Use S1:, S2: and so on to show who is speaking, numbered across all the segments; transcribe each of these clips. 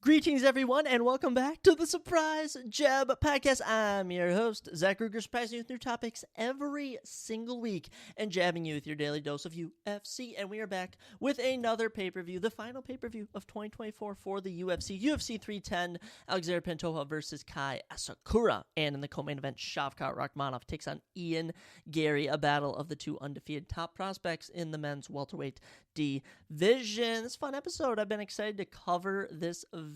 S1: Greetings, everyone, and welcome back to the Surprise Jab Podcast. I'm your host, Zach Ruger, surprising you with new topics every single week and jabbing you with your daily dose of UFC. And we are back with another pay-per-view, the final pay-per-view of 2024 for the UFC. UFC 310, Alexander Pantoja versus Kai Asakura. And in the co-main event, Shavkat Rakhmonov takes on Ian Gary, a battle of the two undefeated top prospects in the men's welterweight division. It's a fun episode. I've been excited to cover this event.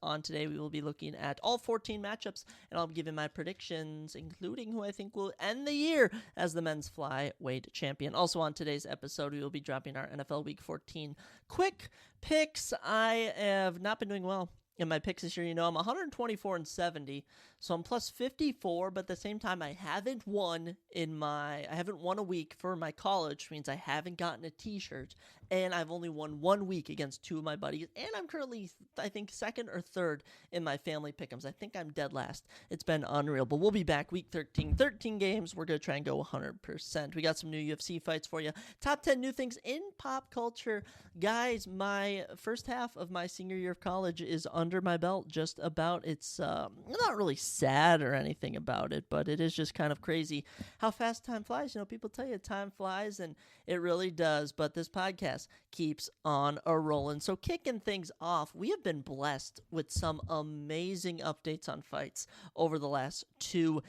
S1: On today, we will be looking at all 14 matchups, and I'll be giving my predictions, including who I think will end the year as the men's flyweight champion. Also on today's episode, we will be dropping our NFL Week 14 quick picks. I have not been doing well in my picks this year. You know, I'm 124-70, so I'm plus 54, but at the same time, I haven't won a week for my college, which means I haven't gotten a t-shirt, and I've only won 1 week against two of my buddies, and I'm currently, I think, second or third in my family pick'ems. I think I'm dead last. It's been unreal, but we'll be back week 13 games. We're going to try and go 100%. We got some new UFC fights for you. Top 10 new things in pop culture. Guys, my first half of my senior year of college is under my belt just about. It's not really sad or anything about it, but it is just kind of crazy how fast time flies. You know, people tell you time flies, and it really does, but this podcast keeps on a rolling. So kicking things off, we have been blessed with some amazing updates on fights over the last 2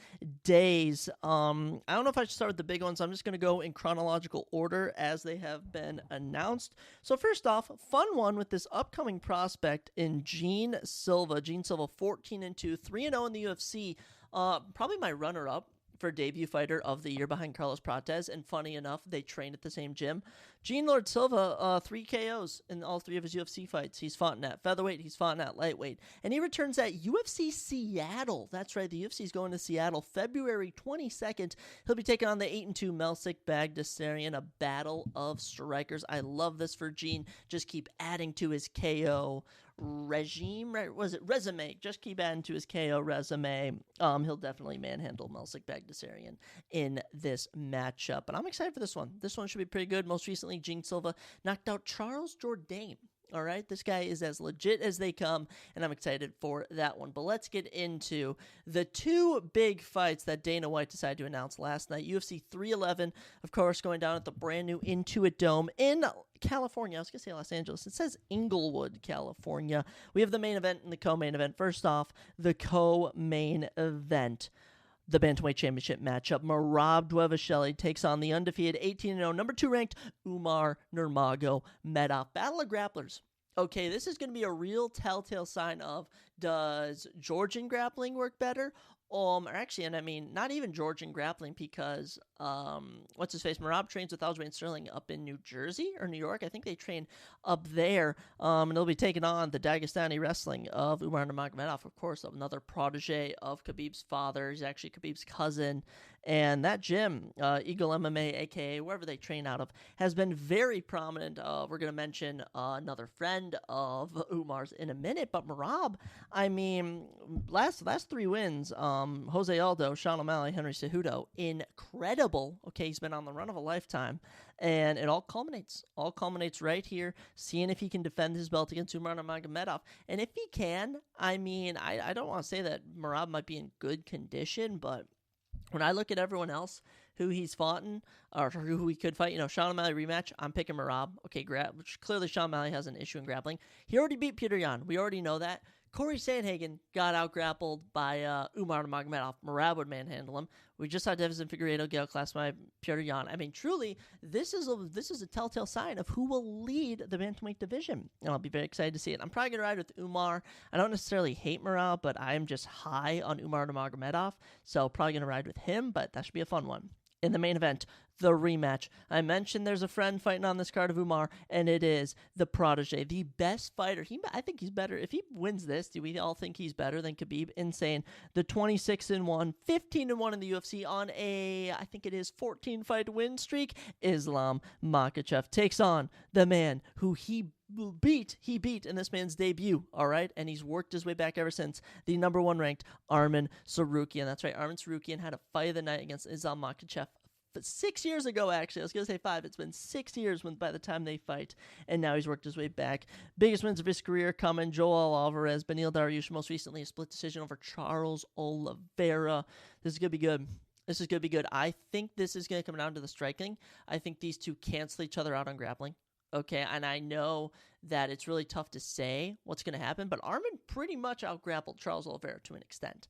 S1: days. I don't know if I should start with the big ones. I'm just going to go in chronological order as they have been announced. So first off, fun one with this upcoming prospect in Gene Silva. Gene Silva, 14-2, 3-0 in the UFC. Probably my runner-up for debut fighter of the year behind Carlos Prates, and funny enough, they train at the same gym. Gene Lord Silva, 3 KOs in all 3 of his UFC fights. He's fought in at featherweight, he's fought in at lightweight, and he returns at UFC Seattle. That's right, the UFC is going to Seattle February 22nd. He'll be taking on the 8-2 Melsik Bagdasaryan, a battle of strikers. I love this for Gene. Just keep adding to his KO resume. Just keep adding to his KO resume. He'll definitely manhandle Melsik Bagdasaryan in this matchup, and I'm excited for this one. This one should be pretty good. Most recently, Gene Silva knocked out Charles Jourdain. All right, this guy is as legit as they come, and I'm excited for that one. But let's get into the 2 big fights that Dana White decided to announce last night. UFC 311, of course, going down at the brand new Intuit Dome in California. I was going to say Los Angeles. It says Inglewood, California. We have the main event and the co-main event. First off, the co-main event. The Bantamweight Championship matchup. Merab Dvalishvili takes on the undefeated 18-0, number 2 ranked Umar Nurmagomedov. Battle of grapplers. Okay, this is going to be a real telltale sign of, does Georgian grappling work better? Or actually, and I mean, not even Georgian grappling, because, what's-his-face, Merab trains with Aljamain Sterling up in New Jersey or New York. I think they train up there, and they'll be taking on the Dagestani wrestling of Umar Nurmagomedov, of course, another protege of Khabib's father. He's actually Khabib's cousin, and that gym, Eagle MMA, a.k.a. wherever they train out of, has been very prominent. We're going to mention another friend of Umar's in a minute, but Merab, I mean, last 3 wins, Jose Aldo, Sean O'Malley, Henry Cejudo, incredible. Okay, he's been on the run of a lifetime, and it all culminates right here, seeing if he can defend his belt against Umar Nurmagomedov. And if he can, I mean, I don't want to say that Merab might be in good condition, but when I look at everyone else who he's fought in, or who he could fight, you know, Sean O'Malley rematch, I'm picking Merab. Okay, which clearly Sean O'Malley has an issue in grappling. He already beat Peter Yan. We already know that. Corey Sandhagen got out-grappled by Umar Nurmagomedov. Merab would manhandle him. We just saw Devison Figueiredo get outclassed by Peter Yan. I mean, truly, this is a telltale sign of who will lead the bantamweight division, and I'll be very excited to see it. I'm probably going to ride with Umar. I don't necessarily hate Merab, but I'm just high on Umar Nurmagomedov, so probably going to ride with him, but that should be a fun one. In the main event, the rematch. I mentioned there's a friend fighting on this card of Umar, and it is the protege, the best fighter. I think he's better. If he wins this, do we all think he's better than Khabib? Insane. The 26-1, 15-1 in the UFC on I think it is 14-fight win streak. Islam Makhachev takes on the man who he beat in this man's debut, all right? And he's worked his way back ever since. The number 1 ranked Arman Tsarukyan. That's right, Arman Tsarukyan had a fight of the night against Islam Makhachev 6 years ago, actually. I was going to say 5. It's been 6 years by the time they fight, and now he's worked his way back. Biggest wins of his career coming: Joel Alvarez, Beneil Dariush, most recently a split decision over Charles Oliveira. This is going to be good. This is going to be good. I think this is going to come down to the striking. I think these two cancel each other out on grappling. Okay, and I know that it's really tough to say what's going to happen, but Arman pretty much out-grappled Charles Oliveira to an extent.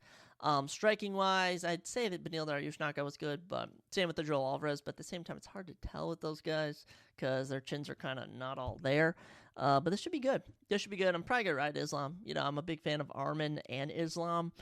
S1: Striking-wise, I'd say that Beneil Dariush knockout was good, but same with the Joel Alvarez, but at the same time, it's hard to tell with those guys because their chins are kind of not all there. But this should be good. This should be good. I'm probably going to ride Islam. You know, I'm a big fan of Arman and Islam.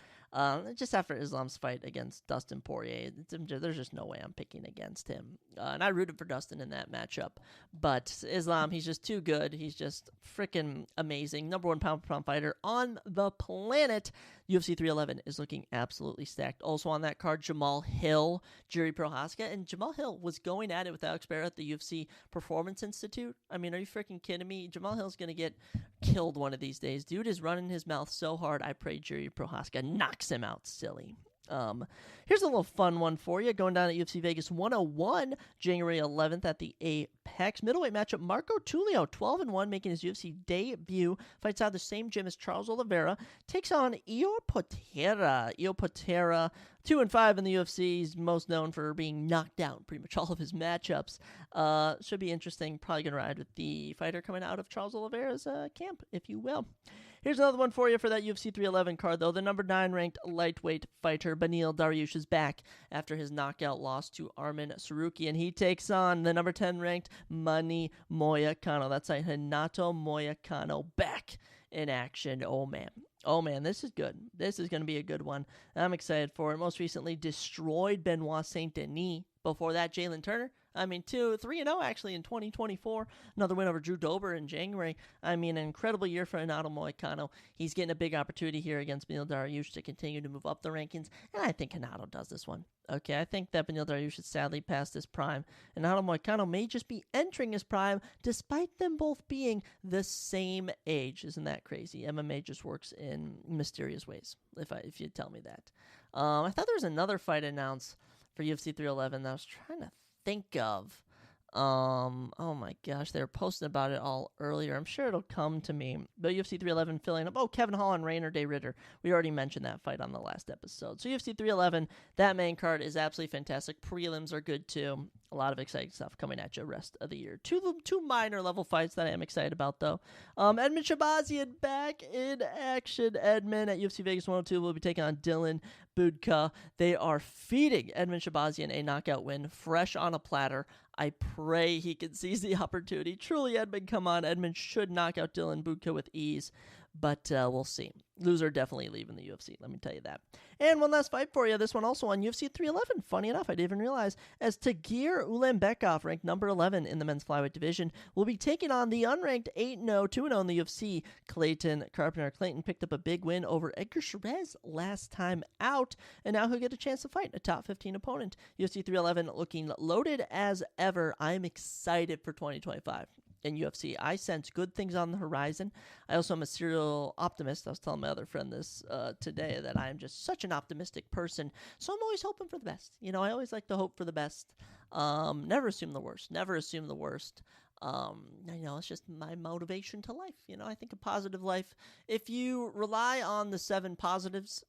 S1: Just after Islam's fight against Dustin Poirier, there's just no way I'm picking against him. And I rooted for Dustin in that matchup. But Islam, he's just too good. He's just freaking amazing. Number 1 pound-for-pound fighter on the planet. UFC 311 is looking absolutely stacked. Also on that card, Jamal Hill, Jiri Prohaska. And Jamal Hill was going at it with Alex Barrett at the UFC Performance Institute. I mean, are you freaking kidding me? Jamal Hill's going to get killed one of these days. Dude is running his mouth so hard, I pray Jiri Prohaska knocks him out silly. Here's a little fun one for you. Going down at UFC Vegas 101, January 11th at the Apex. Middleweight matchup, Marco Tulio, 12-1, making his UFC debut. Fights out of the same gym as Charles Oliveira. Takes on Io Potera. Io Potera, 2-5 in the UFC. He's most known for being knocked out pretty much all of his matchups. Should be interesting. Probably going to ride with the fighter coming out of Charles Oliveira's camp, if you will. Here's another one for you for that UFC 311 card, though. The number 9 ranked lightweight fighter, Beneil Dariush, is back after his knockout loss to Arman Sarukian. He takes on the number 10 ranked Manny Moyakano. That's like Renato Moyakano back in action. Oh, man, this is good. This is going to be a good one. I'm excited for it. Most recently destroyed Benoit Saint Denis. Before that, Jalen Turner. I mean, 3-0 actually in 2024. Another win over Drew Dober in January. I mean, an incredible year for Renato Moicano. He's getting a big opportunity here against Beneil Dariush to continue to move up the rankings, and I think Renato does this one. Okay, I think that Beneil Dariush is sadly past his prime, and Renato Moicano may just be entering his prime, despite them both being the same age. Isn't that crazy? MMA just works in mysterious ways, if you tell me that. I thought there was another fight announced for UFC 311 that I was trying to think of. Oh my gosh, they were posting about it all earlier. I'm sure it'll come to me. But UFC 311 filling up. Oh, Kevin Hall and Rainer Day Ritter. We already mentioned that fight on the last episode. So UFC 311, that main card is absolutely fantastic. Prelims are good too. A lot of exciting stuff coming at you rest of the year. Two minor level fights that I am excited about though. Edmund Shabazian back in action. Edmund at UFC Vegas 102 will be taking on Dylan Budka. They are feeding Edmund Shabazian a knockout win fresh on a platter. I pray he can seize the opportunity. Truly, Edmund, come on. Edmund should knock out Dylan Budka with ease, but we'll see. Loser definitely leaving the UFC, let me tell you that. And one last fight for you. This one also on UFC 311. Funny enough, I didn't even realize, as Tagir Ulanbekov, ranked number 11 in the men's flyweight division, will be taking on the unranked 8-0, 2-0 in the UFC, Clayton Carpenter. Clayton picked up a big win over Edgar Chavez last time out, and now he'll get a chance to fight a top 15 opponent. UFC 311 looking loaded as ever. I'm excited for 2025. In UFC, I sense good things on the horizon. I also am a serial optimist. I was telling my other friend this today, that I am just such an optimistic person. So I'm always hoping for the best. You know, I always like to hope for the best. Never assume the worst. Never assume the worst. You know, it's just my motivation to life. You know, I think a positive life. If you rely on the 7 positives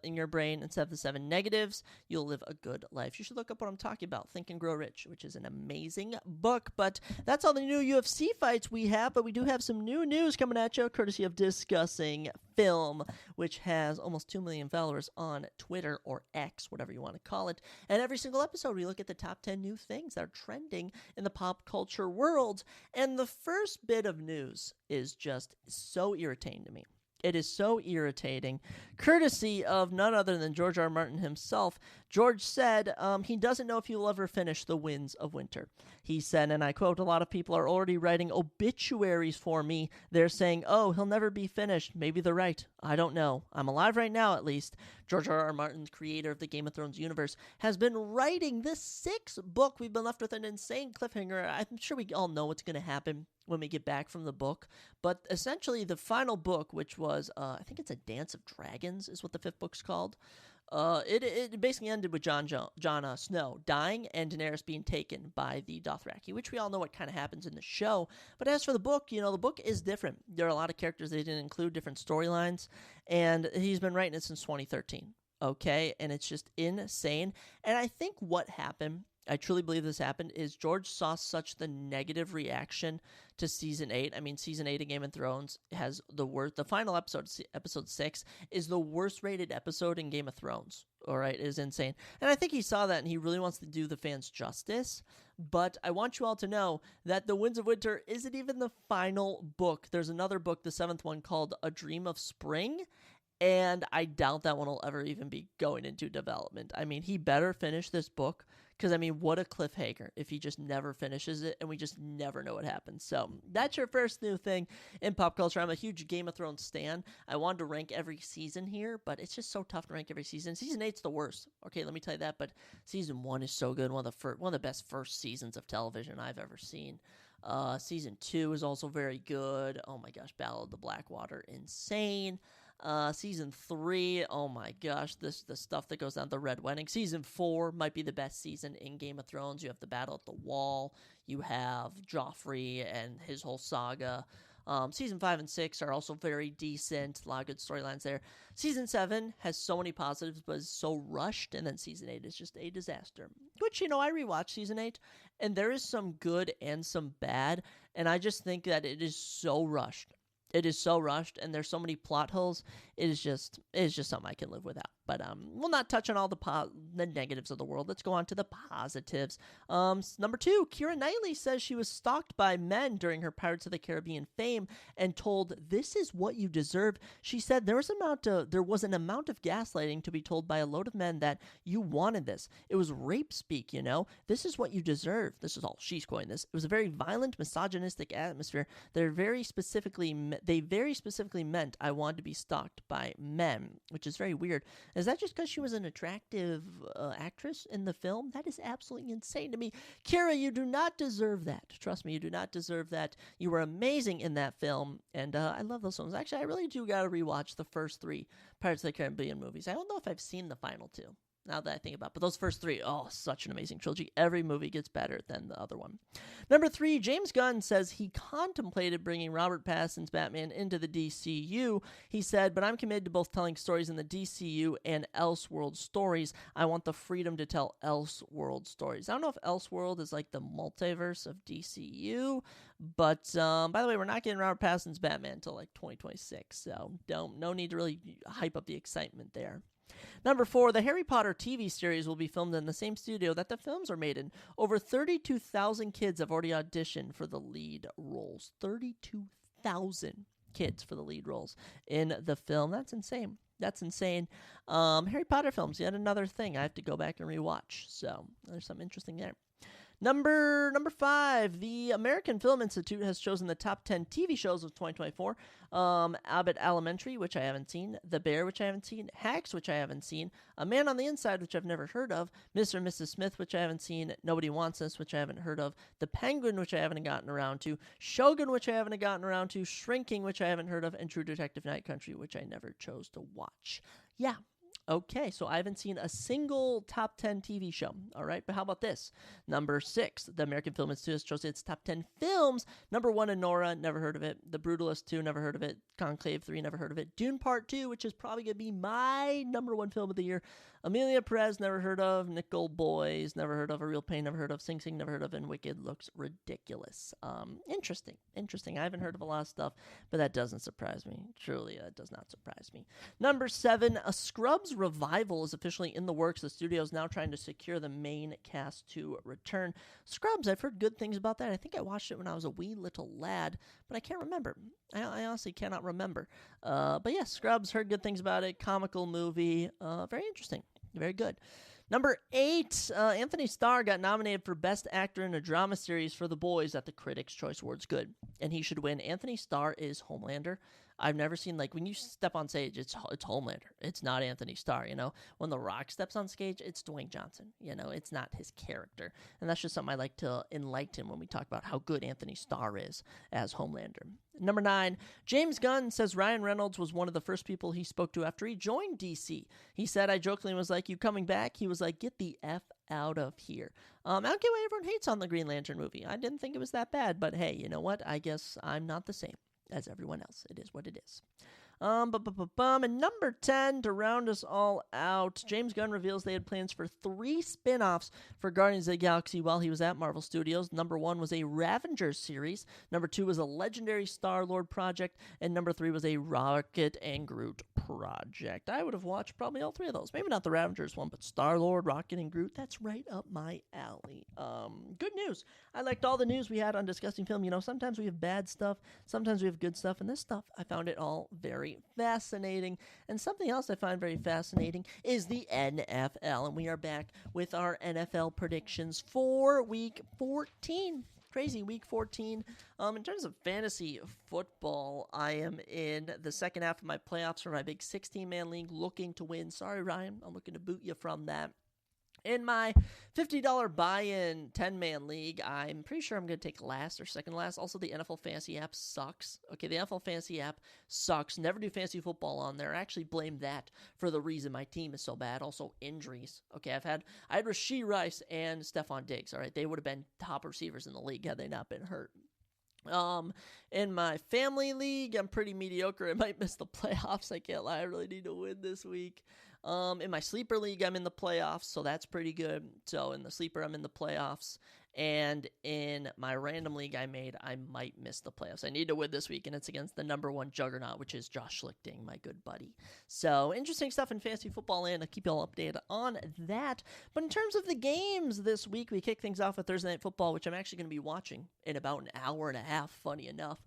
S1: in your brain instead of the 7 negatives, you'll live a good life. You should look up what I'm talking about, Think and Grow Rich, which is an amazing book. But that's all the new UFC fights we have, but we do have some new news coming at you, courtesy of Discussing Film, which has almost 2 million followers on Twitter, or X, whatever you want to call it. And every single episode, we look at the top 10 new things that are trending in the pop culture world. And the first bit of news is just so irritating to me. It is so irritating, courtesy of none other than George R. Martin himself. George said he doesn't know if he will ever finish The Winds of Winter. He said, and I quote, "A lot of people are already writing obituaries for me. They're saying, oh, he'll never be finished. Maybe they're right. I don't know. I'm alive right now, at least." George R. R. Martin, creator of the Game of Thrones universe, has been writing this 6th book. We've been left with an insane cliffhanger. I'm sure we all know what's going to happen when we get back from the book. But essentially, the final book, which was, I think it's A Dance of Dragons, is what the 5th book's called. It basically ended with Jon Snow dying and Daenerys being taken by the Dothraki, which we all know what kind of happens in the show. But as for the book, the book is different. There are a lot of characters they didn't include, different storylines, and he's been writing it since 2013. Okay, and it's just insane. And I think what happened, I truly believe this happened, is George saw such the negative reaction to season 8. I mean, season 8 of Game of Thrones has the worst. The final episode, episode 6, is the worst rated episode in Game of Thrones. All right, it is insane. And I think he saw that and he really wants to do the fans justice. But I want you all to know that The Winds of Winter isn't even the final book. There's another book, the 7th one, called A Dream of Spring. And I doubt that one will ever even be going into development. I mean, he better finish this book because, I mean, what a cliffhanger if he just never finishes it and we just never know what happens. So that's your first new thing in pop culture. I'm a huge Game of Thrones stan. I wanted to rank every season here, but it's just so tough to rank every season. Season 8's the worst. Okay, let me tell you that. But season 1 is so good. One of the best first seasons of television I've ever seen. Season 2 is also very good. Oh my gosh, Battle of the Blackwater, insane. Season 3, oh my gosh, the stuff that goes down, the Red Wedding. Season 4 might be the best season in Game of Thrones. You have the Battle at the Wall. You have Joffrey and his whole saga. Season 5 and 6 are also very decent. A lot of good storylines there. Season 7 has so many positives, but is so rushed. And then Season 8 is just a disaster. Which, I rewatched Season 8, and there is some good and some bad. And I just think that it is so rushed. It is so rushed, and there's so many plot holes. It is just something I can live without. But we'll not touch on all the negatives of the world. Let's go on to the positives. Number 2, Keira Knightley says she was stalked by men during her Pirates of the Caribbean fame and told, "This is what you deserve." She said there was an amount of gaslighting to be told by a load of men that you wanted this. It was rape speak, This is what you deserve. This is all she's coined this. It was a very violent, misogynistic atmosphere. They very specifically meant I wanted to be stalked by men, which is very weird. Is that just because she was an attractive actress in the film? That is absolutely insane to me. Keira, you do not deserve that. Trust me, you do not deserve that. You were amazing in that film, and I love those films. Actually, I really do got to rewatch the first 3 Pirates of the Caribbean movies. I don't know if I've seen the final 2. Now that I think about it. But those first 3, such an amazing trilogy. Every movie gets better than the other one. Number 3, James Gunn says he contemplated bringing Robert Pattinson's Batman into the DCU. He said, "But I'm committed to both telling stories in the DCU and Elseworld stories. I want the freedom to tell Elseworld stories." I don't know if Elseworld is like the multiverse of DCU, but by the way, we're not getting Robert Pattinson's Batman until like 2026, so no need to really hype up the excitement there. Number 4, the Harry Potter TV series will be filmed in the same studio that the films are made in. Over 32,000 kids have already auditioned for the lead roles. 32,000 kids for the lead roles in the film. That's insane. Harry Potter films, yet another thing I have to go back and rewatch. So there's some interesting there. Number 5, the American Film Institute has chosen the top 10 TV shows of 2024. Abbott Elementary, which I haven't seen. The Bear, which I haven't seen. Hacks, which I haven't seen. A Man on the Inside, which I've never heard of. Mr. and Mrs. Smith, which I haven't seen. Nobody Wants Us, which I haven't heard of. The Penguin, which I haven't gotten around to. Shogun, which I haven't gotten around to. Shrinking, which I haven't heard of. And True Detective Night Country, which I never chose to watch. Yeah. Okay, so I haven't seen a single top 10 TV show. All right, but how about this? Number 6, the American Film Institute has chosen its top 10 films. Number 1, Anora, never heard of it. The Brutalist 2, never heard of it. Conclave 3, never heard of it. Dune Part 2, which is probably going to be my number 1 film of the year. Amelia Perez, never heard of. Nickel Boys, never heard of. A Real Pain, never heard of. Sing Sing, never heard of. And Wicked looks ridiculous. Interesting. I haven't heard of a lot of stuff, but that doesn't surprise me. Truly, that does not surprise me. Number 7, a Scrubs revival is officially in the works. The studio is now trying to secure the main cast to return. Scrubs, I've heard good things about that. I think I watched it when I was a wee little lad, but I can't remember. I honestly cannot remember. But yeah, Scrubs, heard good things about it. Comical movie. Very interesting. Very good. Number 8, Anthony Starr got nominated for Best Actor in a Drama Series for The Boys at the Critics' Choice Awards. Good. And he should win. Anthony Starr is Homelander. I've never seen, like, when you step on stage, it's Homelander. It's not Anthony Starr, you know? When The Rock steps on stage, it's Dwayne Johnson, you know? It's not his character. And that's just something I like to enlighten when we talk about how good Anthony Starr is as Homelander. Number 9, James Gunn says Ryan Reynolds was one of the first people he spoke to after he joined DC. He said, I jokingly was like, you coming back? He was like, get the F out of here. I don't get why everyone hates on the Green Lantern movie. I didn't think it was that bad, but hey, you know what? I guess I'm not the same as everyone else. It is what it is. And number 10, to round us all out, James Gunn reveals they had plans for 3 spin-offs for Guardians of the Galaxy while he was at Marvel Studios. Number 1 was a Ravengers series, number 2 was a Legendary Star-Lord project, and number 3 was a Rocket and Groot project. I would have watched probably all 3 of those. Maybe not the Ravengers one, but Star-Lord, Rocket, and Groot, that's right up my alley. Good news. I liked all the news we had on Discussing Film. You know, sometimes we have bad stuff, sometimes we have good stuff, and this stuff, I found it all very fascinating. And something else I find very fascinating is the NFL. And we are back with our NFL predictions for Week 14. Crazy Week 14. In terms of fantasy football, I am in the second half of my playoffs for my big 16-man league, looking to win. Sorry, Ryan, I'm looking to boot you from that. In my $50 buy-in 10-man league, I'm pretty sure I'm going to take last or second last. Also, the NFL Fantasy app sucks. Okay, the NFL Fantasy app sucks. Never do fantasy football on there. I actually blame that for the reason my team is so bad. Also, injuries. Okay, I had Rashee Rice and Stephon Diggs. All right, they would have been top receivers in the league had they not been hurt. In my family league, I'm pretty mediocre. I might miss the playoffs. I can't lie. I really need to win this week. In my sleeper league, I'm in the playoffs, so that's pretty good. So in the sleeper, I'm in the playoffs. And in my random league I might miss the playoffs. I need to win this week, and it's against the number 1 juggernaut, which is Josh Schlichting, my good buddy. So interesting stuff in fantasy football land. I'll keep you all updated on that. But in terms of the games this week, we kick things off with Thursday Night Football, which I'm actually going to be watching in about an hour and a half, funny enough.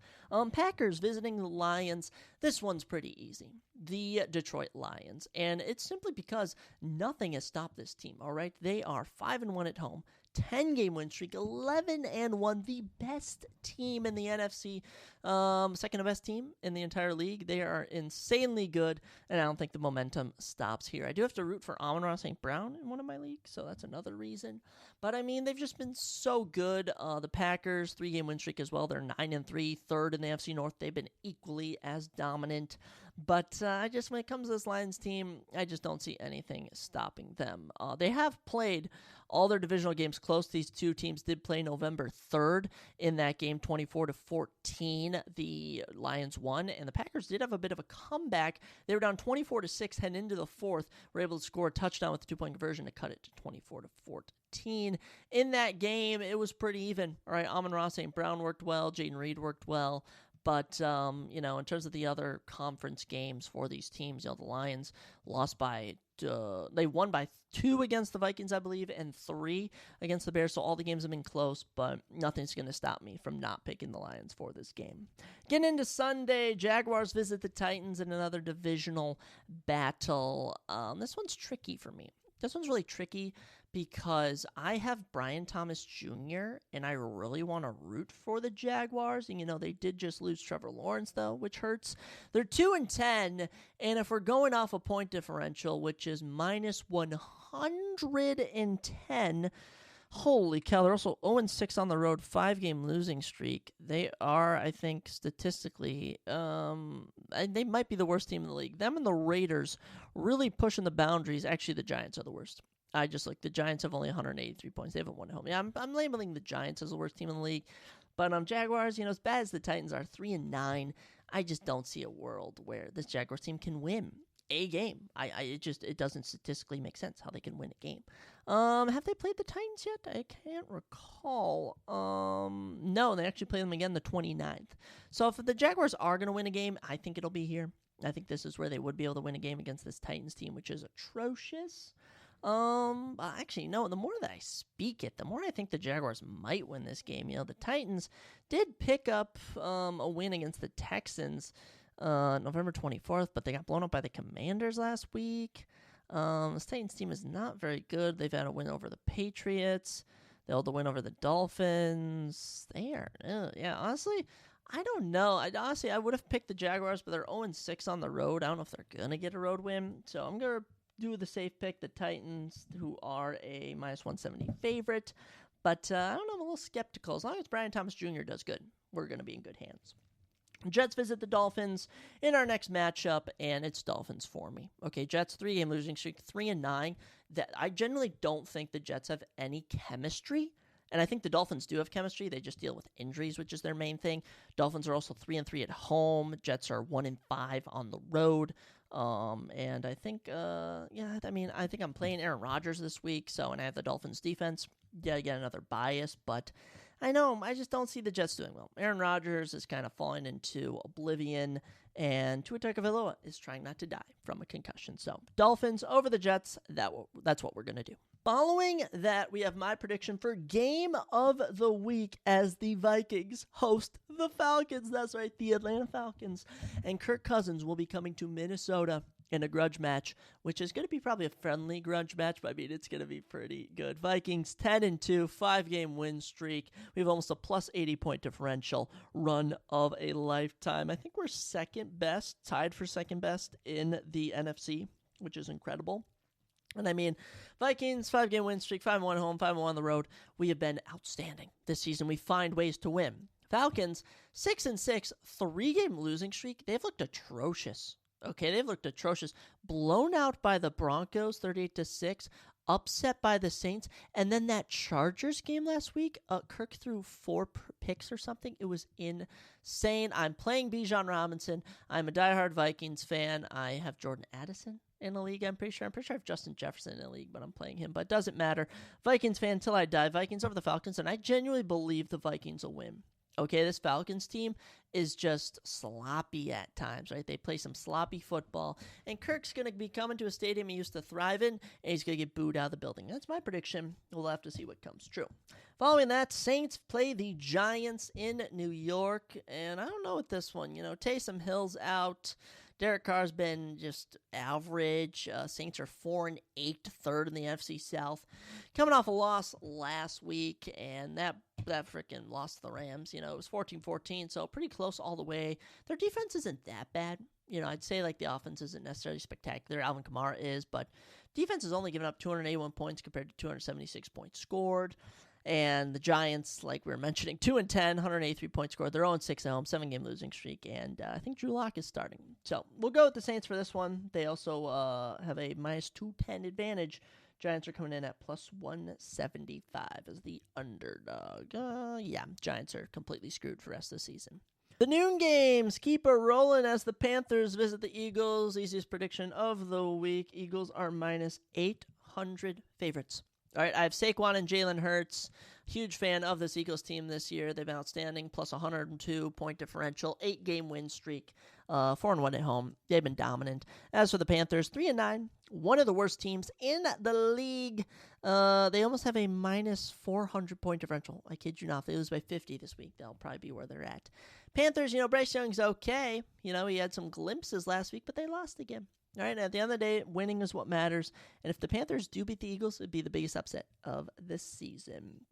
S1: Packers visiting the Lions. This one's pretty easy. The Detroit Lions. And it's simply because nothing has stopped this team, all right? They are 5-1 at home. 10-game win streak, 11-1, the best team in the NFC, second best team in the entire league. They are insanely good, and I don't think the momentum stops here. I do have to root for Amon-Ra St. Brown in one of my leagues, so that's another reason. But, I mean, they've just been so good. The Packers, 3-game win streak as well. They're 9-3, third in the NFC North. They've been equally as dominant. But when it comes to this Lions team, I just don't see anything stopping them. They have played all their divisional games close. These two teams did play November 3rd in that game, 24-14. The Lions won, and the Packers did have a bit of a comeback. They were down 24-6 heading into the fourth. Were able to score a touchdown with a 2-point conversion to cut it to 24-14. In that game, it was pretty even. All right, Amon-Ra St. Brown worked well. Jaden Reed worked well. But, in terms of the other conference games for these teams, the Lions lost by, they won by 2 against the Vikings, I believe, and 3 against the Bears. So all the games have been close, but nothing's going to stop me from not picking the Lions for this game. Getting into Sunday, Jaguars visit the Titans in another divisional battle. This one's tricky for me. This one's really tricky because I have Brian Thomas Jr., and I really want to root for the Jaguars. And, they did just lose Trevor Lawrence, though, which hurts. They're 2-10, and if we're going off a point differential, which is minus 110, holy cow, they're also 0-6 on the road, 5-game losing streak. They are, I think, statistically, they might be the worst team in the league. Them and the Raiders really pushing the boundaries. Actually, the Giants are the worst. I just the Giants have only 183 points. They haven't won at home. Yeah, I'm labeling the Giants as the worst team in the league. But Jaguars, as bad as the Titans are, 3-9, I just don't see a world where this Jaguars team can win a game. It doesn't statistically make sense how they can win a game. Have they played the Titans yet? I can't recall. No, they actually play them again the 29th. So if the Jaguars are going to win a game, I think it'll be here. I think this is where they would be able to win a game against this Titans team, which is atrocious. Actually, no, the more that I speak it, the more I think the Jaguars might win this game. The Titans did pick up a win against the Texans November 24th, but they got blown up by the Commanders last week. This Titans team is not very good. They've had a win over the Patriots. They held a win over the Dolphins. They are, honestly, I don't know. Honestly, I would have picked the Jaguars, but they're 0-6 on the road. I don't know if they're going to get a road win. So I'm going to do the safe pick, the Titans, who are a -170 favorite. But I don't know, I'm a little skeptical. As long as Brian Thomas Jr. does good, we're going to be in good hands. Jets visit the Dolphins in our next matchup, and it's Dolphins for me. Okay, Jets 3-game losing streak, 3-9. That I generally don't think the Jets have any chemistry, and I think the Dolphins do have chemistry. They just deal with injuries, which is their main thing. Dolphins are also 3-3 at home. Jets are 1-5 on the road. And I think, I think I'm playing Aaron Rodgers this week, and I have the Dolphins defense. Yeah, I get another bias, but I know I just don't see the Jets doing well. Aaron Rodgers is kind of falling into oblivion, and Tua Tagovailoa is trying not to die from a concussion. So Dolphins over the Jets, that's what we're going to do. Following that, we have my prediction for Game of the Week as the Vikings host the Falcons. That's right, the Atlanta Falcons. And Kirk Cousins will be coming to Minnesota in a grudge match, which is going to be probably a friendly grudge match, but I mean, it's going to be pretty good. Vikings 10-2, 5-game win streak. We have almost a plus 80 point differential, run of a lifetime. I think we're second best, tied for second best in the NFC, which is incredible. And I mean, Vikings, 5-game win streak, 5-1 home, 5-1 on the road. We have been outstanding this season. We find ways to win. Falcons, 6-6, 3-game losing streak. They've looked atrocious. Okay, they've looked atrocious. Blown out by the Broncos, 38-6. Upset by the Saints. And then that Chargers game last week, Kirk threw 4 picks or something. It was insane. I'm playing Bijan Robinson. I'm a diehard Vikings fan. I have Jordan Addison in the league, I'm pretty sure. I have Justin Jefferson in the league, but I'm playing him. But it doesn't matter. Vikings fan till I die. Vikings over the Falcons, and I genuinely believe the Vikings will win. Okay, this Falcons team is just sloppy at times, right? They play some sloppy football, and Kirk's going to be coming to a stadium he used to thrive in, and he's going to get booed out of the building. That's my prediction. We'll have to see what comes true. Following that, Saints play the Giants in New York, and I don't know with this one. Taysom Hill's out. Derek Carr's been just average. Saints are 4-8, third in the NFC South. Coming off a loss last week, and that freaking loss to the Rams. It was 14-14, so pretty close all the way. Their defense isn't that bad. I'd say like the offense isn't necessarily spectacular. Alvin Kamara is, but defense has only given up 281 points compared to 276 points scored. And the Giants, like we were mentioning, 2-10, 183 points scored. They're 0-6 at home, 7-game losing streak, and I think Drew Lock is starting. So we'll go with the Saints for this one. They also have a -210 advantage. Giants are coming in at +175 as the underdog. Giants are completely screwed for the rest of the season. The noon games keep a rolling as the Panthers visit the Eagles. Easiest prediction of the week. Eagles are -800 favorites. All right, I have Saquon and Jalen Hurts. Huge fan of this Eagles team this year. They've been outstanding, plus 102 point differential, 8-game win streak, 4-1 at home. They've been dominant. As for the Panthers, 3-9, one of the worst teams in the league. They almost have a -400 point differential. I kid you not. If they lose by 50 this week, they'll probably be where they're at. Panthers, Bryce Young's okay. He had some glimpses last week, but they lost again. All right, at the end of the day, winning is what matters. And if the Panthers do beat the Eagles, it'd be the biggest upset of this season.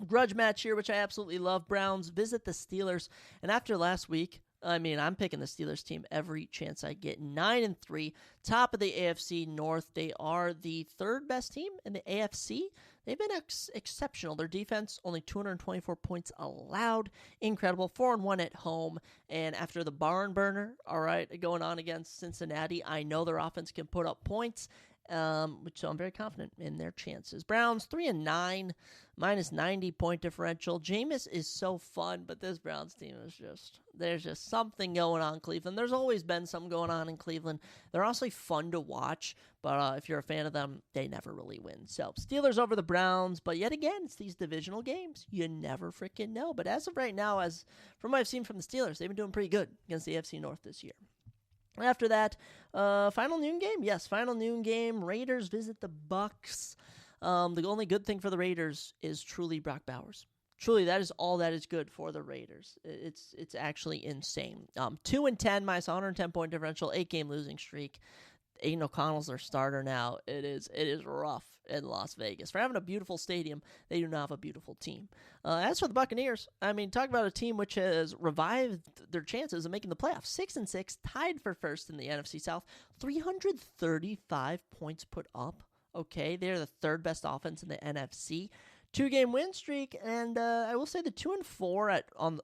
S1: Grudge match here, which I absolutely love. Browns visit the Steelers. And after last week, I'm picking the Steelers team every chance I get. 9-3, top of the AFC North. They are the third best team in the AFC. They've been exceptional. Their defense, only 224 points allowed. Incredible. 4-1 at home. And after the barn burner, all right, going on against Cincinnati, I know their offense can put up points, so I'm very confident in their chances. Browns, 3-9, -90 point differential. Jameis is so fun, but this Browns team is there's just something going on in Cleveland. There's always been something going on in Cleveland. They're honestly fun to watch, but if you're a fan of them, they never really win. So Steelers over the Browns, but yet again, it's these divisional games. You never freaking know. But as of right now, as from what I've seen from the Steelers, they've been doing pretty good against the AFC North this year. After that, final noon game? Yes, final noon game. Raiders visit the Bucks. The only good thing for the Raiders is truly Brock Bowers. Truly, that is all that is good for the Raiders. It's actually insane. 2-10, -110 point differential, 8-game losing streak. Aiden O'Connell's their starter now. It is rough in Las Vegas. For having a beautiful stadium, they do not have a beautiful team. As for the Buccaneers, I mean, talk about a team which has revived their chances of making the playoffs. 6-6, tied for first in the NFC South. 335 points put up. Okay, they're the third best offense in the NFC. 2-game win streak, and I will say the 2-4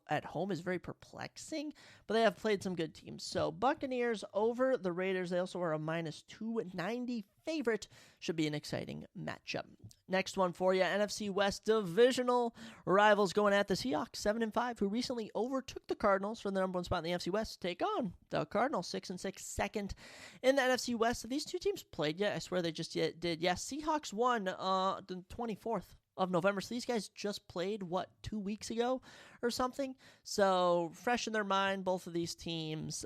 S1: at home is very perplexing, but they have played some good teams. So Buccaneers over the Raiders. They also are a -290 favorite. Should be an exciting matchup. Next one for you, NFC West divisional rivals going at the Seahawks, 7-5, who recently overtook the Cardinals for the number one spot in the NFC West. Take on the Cardinals, 6-6, second in the NFC West. Have these two teams played yet? I swear they just did. Yes, Seahawks won the 24th of November. So these guys just played, 2 weeks ago or something? So fresh in their mind, both of these teams.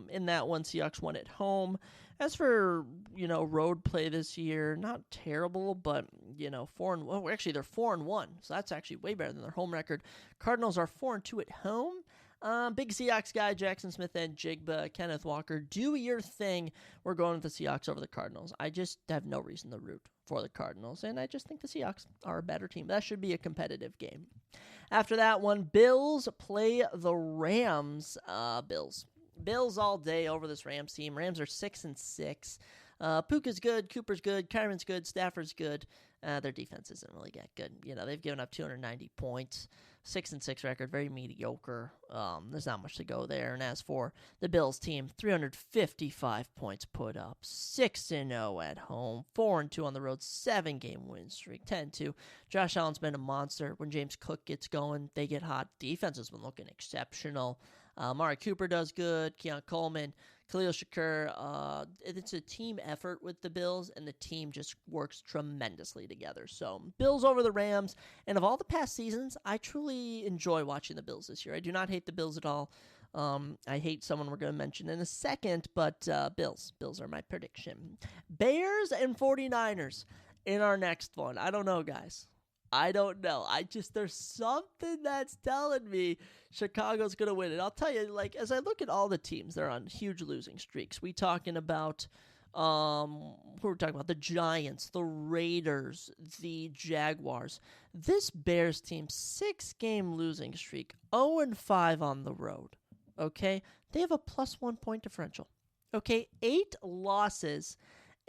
S1: In that one, Seahawks won at home. As for, road play this year, not terrible, but, 4-1. Well, actually, they're 4-1. So that's actually way better than their home record. Cardinals are 4-2 at home. Big Seahawks guy, Jackson Smith and Jigba, Kenneth Walker, do your thing. We're going with the Seahawks over the Cardinals. I just have no reason to root for the Cardinals, and I just think the Seahawks are a better team. That should be a competitive game. After that one, Bills play the Rams. Bills all day over this Rams team. Rams are 6-6. Puka's good, Cooper's good, Kyron's good, Stafford's good. Their defense isn't really that good. They've given up 290 points. 6-6 record, very mediocre. There's not much to go there. And as for the Bills team, 355 points put up, 6-0 at home, 4-2 on the road, 7-game win streak, 10-2. Josh Allen's been a monster. When James Cook gets going, they get hot. Defense has been looking exceptional. Amari Cooper does good. Keon Coleman, Khalil Shakur. It's a team effort with the Bills, and the team just works tremendously together. So, Bills over the Rams. And of all the past seasons, I truly enjoy watching the Bills this year. I do not hate the Bills at all. I hate someone we're going to mention in a second, but Bills. Bills are my prediction. Bears and 49ers in our next one. I don't know, guys. I don't know. There's something that's telling me Chicago's going to win it. I'll tell you, as I look at all the teams, they're on huge losing streaks. We talking about, who are we talking about? The Giants, the Raiders, the Jaguars. This Bears team, 6-game losing streak, 0-5 on the road. Okay? They have a +1 point differential. Okay? 8 losses.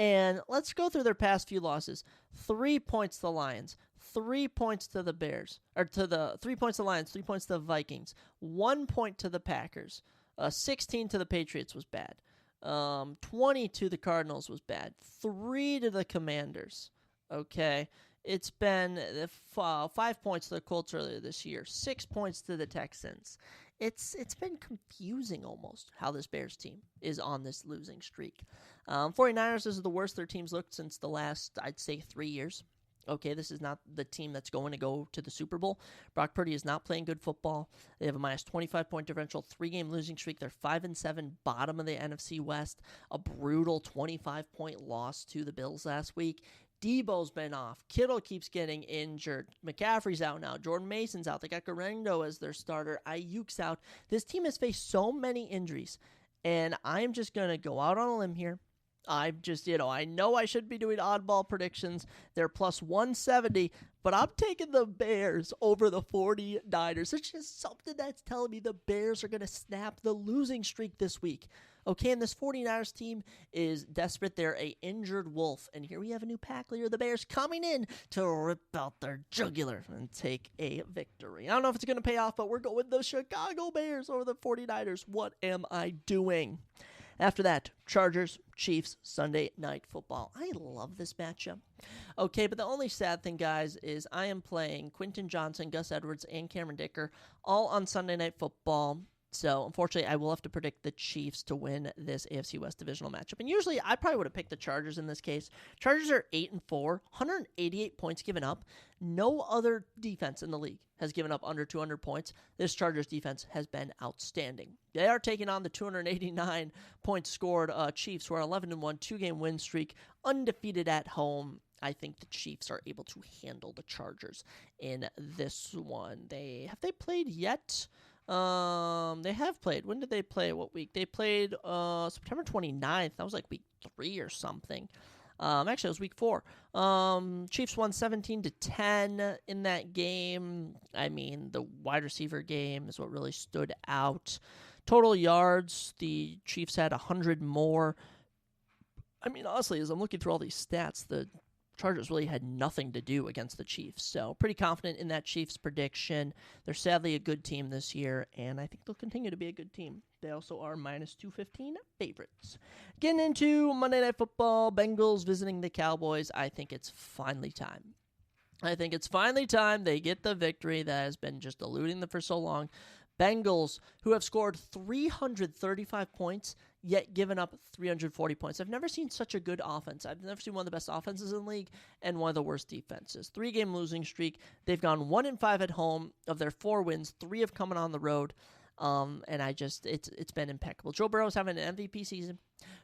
S1: And let's go through their past few losses. 3 points to the Lions. 3 points to the Bears, or 3 points to the Lions, 3 points to the Vikings, 1 point to the Packers, 16 to the Patriots was bad, 20 to the Cardinals was bad, 3 to the Commanders. Okay, it's been 5 points to the Colts earlier this year, 6 points to the Texans. It's been confusing almost how this Bears team is on this losing streak. 49ers, this is the worst their team's looked since the last, I'd say, 3 years. Okay, this is not the team that's going to go to the Super Bowl. Brock Purdy is not playing good football. They have a -25 point differential, 3-game losing streak. They're 5-7, bottom of the NFC West. A brutal 25-point loss to the Bills last week. Debo's been off. Kittle keeps getting injured. McCaffrey's out now. Jordan Mason's out. They got Guerrero as their starter. Ayuk's out. This team has faced so many injuries, and I'm just going to go out on a limb here. I'm just, I know I should be doing oddball predictions. They're +170, but I'm taking the Bears over the 49ers. It's just something that's telling me the Bears are going to snap the losing streak this week. Okay, and this 49ers team is desperate. They're a injured wolf, and here we have a new pack leader, the Bears, coming in to rip out their jugular and take a victory. I don't know if it's going to pay off, but we're going with the Chicago Bears over the 49ers. What am I doing? After that, Chargers, Chiefs, Sunday Night Football. I love this matchup. Okay, but the only sad thing, guys, is I am playing Quentin Johnson, Gus Edwards, and Cameron Dicker all on Sunday Night Football. So, unfortunately, I will have to predict the Chiefs to win this AFC West divisional matchup. And usually, I probably would have picked the Chargers in this case. Chargers are 8-4, 188 points given up. No other defense in the league has given up under 200 points. This Chargers defense has been outstanding. They are taking on the 289 points scored Chiefs, who are 11-1, 2-game win streak, undefeated at home. I think the Chiefs are able to handle the Chargers in this one. Have they played yet? They have played. When did they play? What week? They played September 29th. That was like week 3 or something. Actually, it was week 4. Chiefs won 17-10 in that game. I mean, the wide receiver game is what really stood out. Total yards, the Chiefs had 100 more. I mean, honestly, as I'm looking through all these stats, the Chargers really had nothing to do against the Chiefs. So pretty confident in that Chiefs prediction. They're sadly a good team this year, and I think they'll continue to be a good team. They also are minus 215 favorites. Getting into Monday Night Football, Bengals visiting the Cowboys. I think it's finally time. They get the victory that has been just eluding them for so long. Bengals, who have scored 335 points, yet given up 340 points. I've never seen such a good offense. I've never seen one of the best offenses in the league and one of the worst defenses. 3-game losing streak. They've gone 1-5 at home. Of their 4 wins, 3 have come on the road. And it's been impeccable. Joe Burrow's having an MVP season.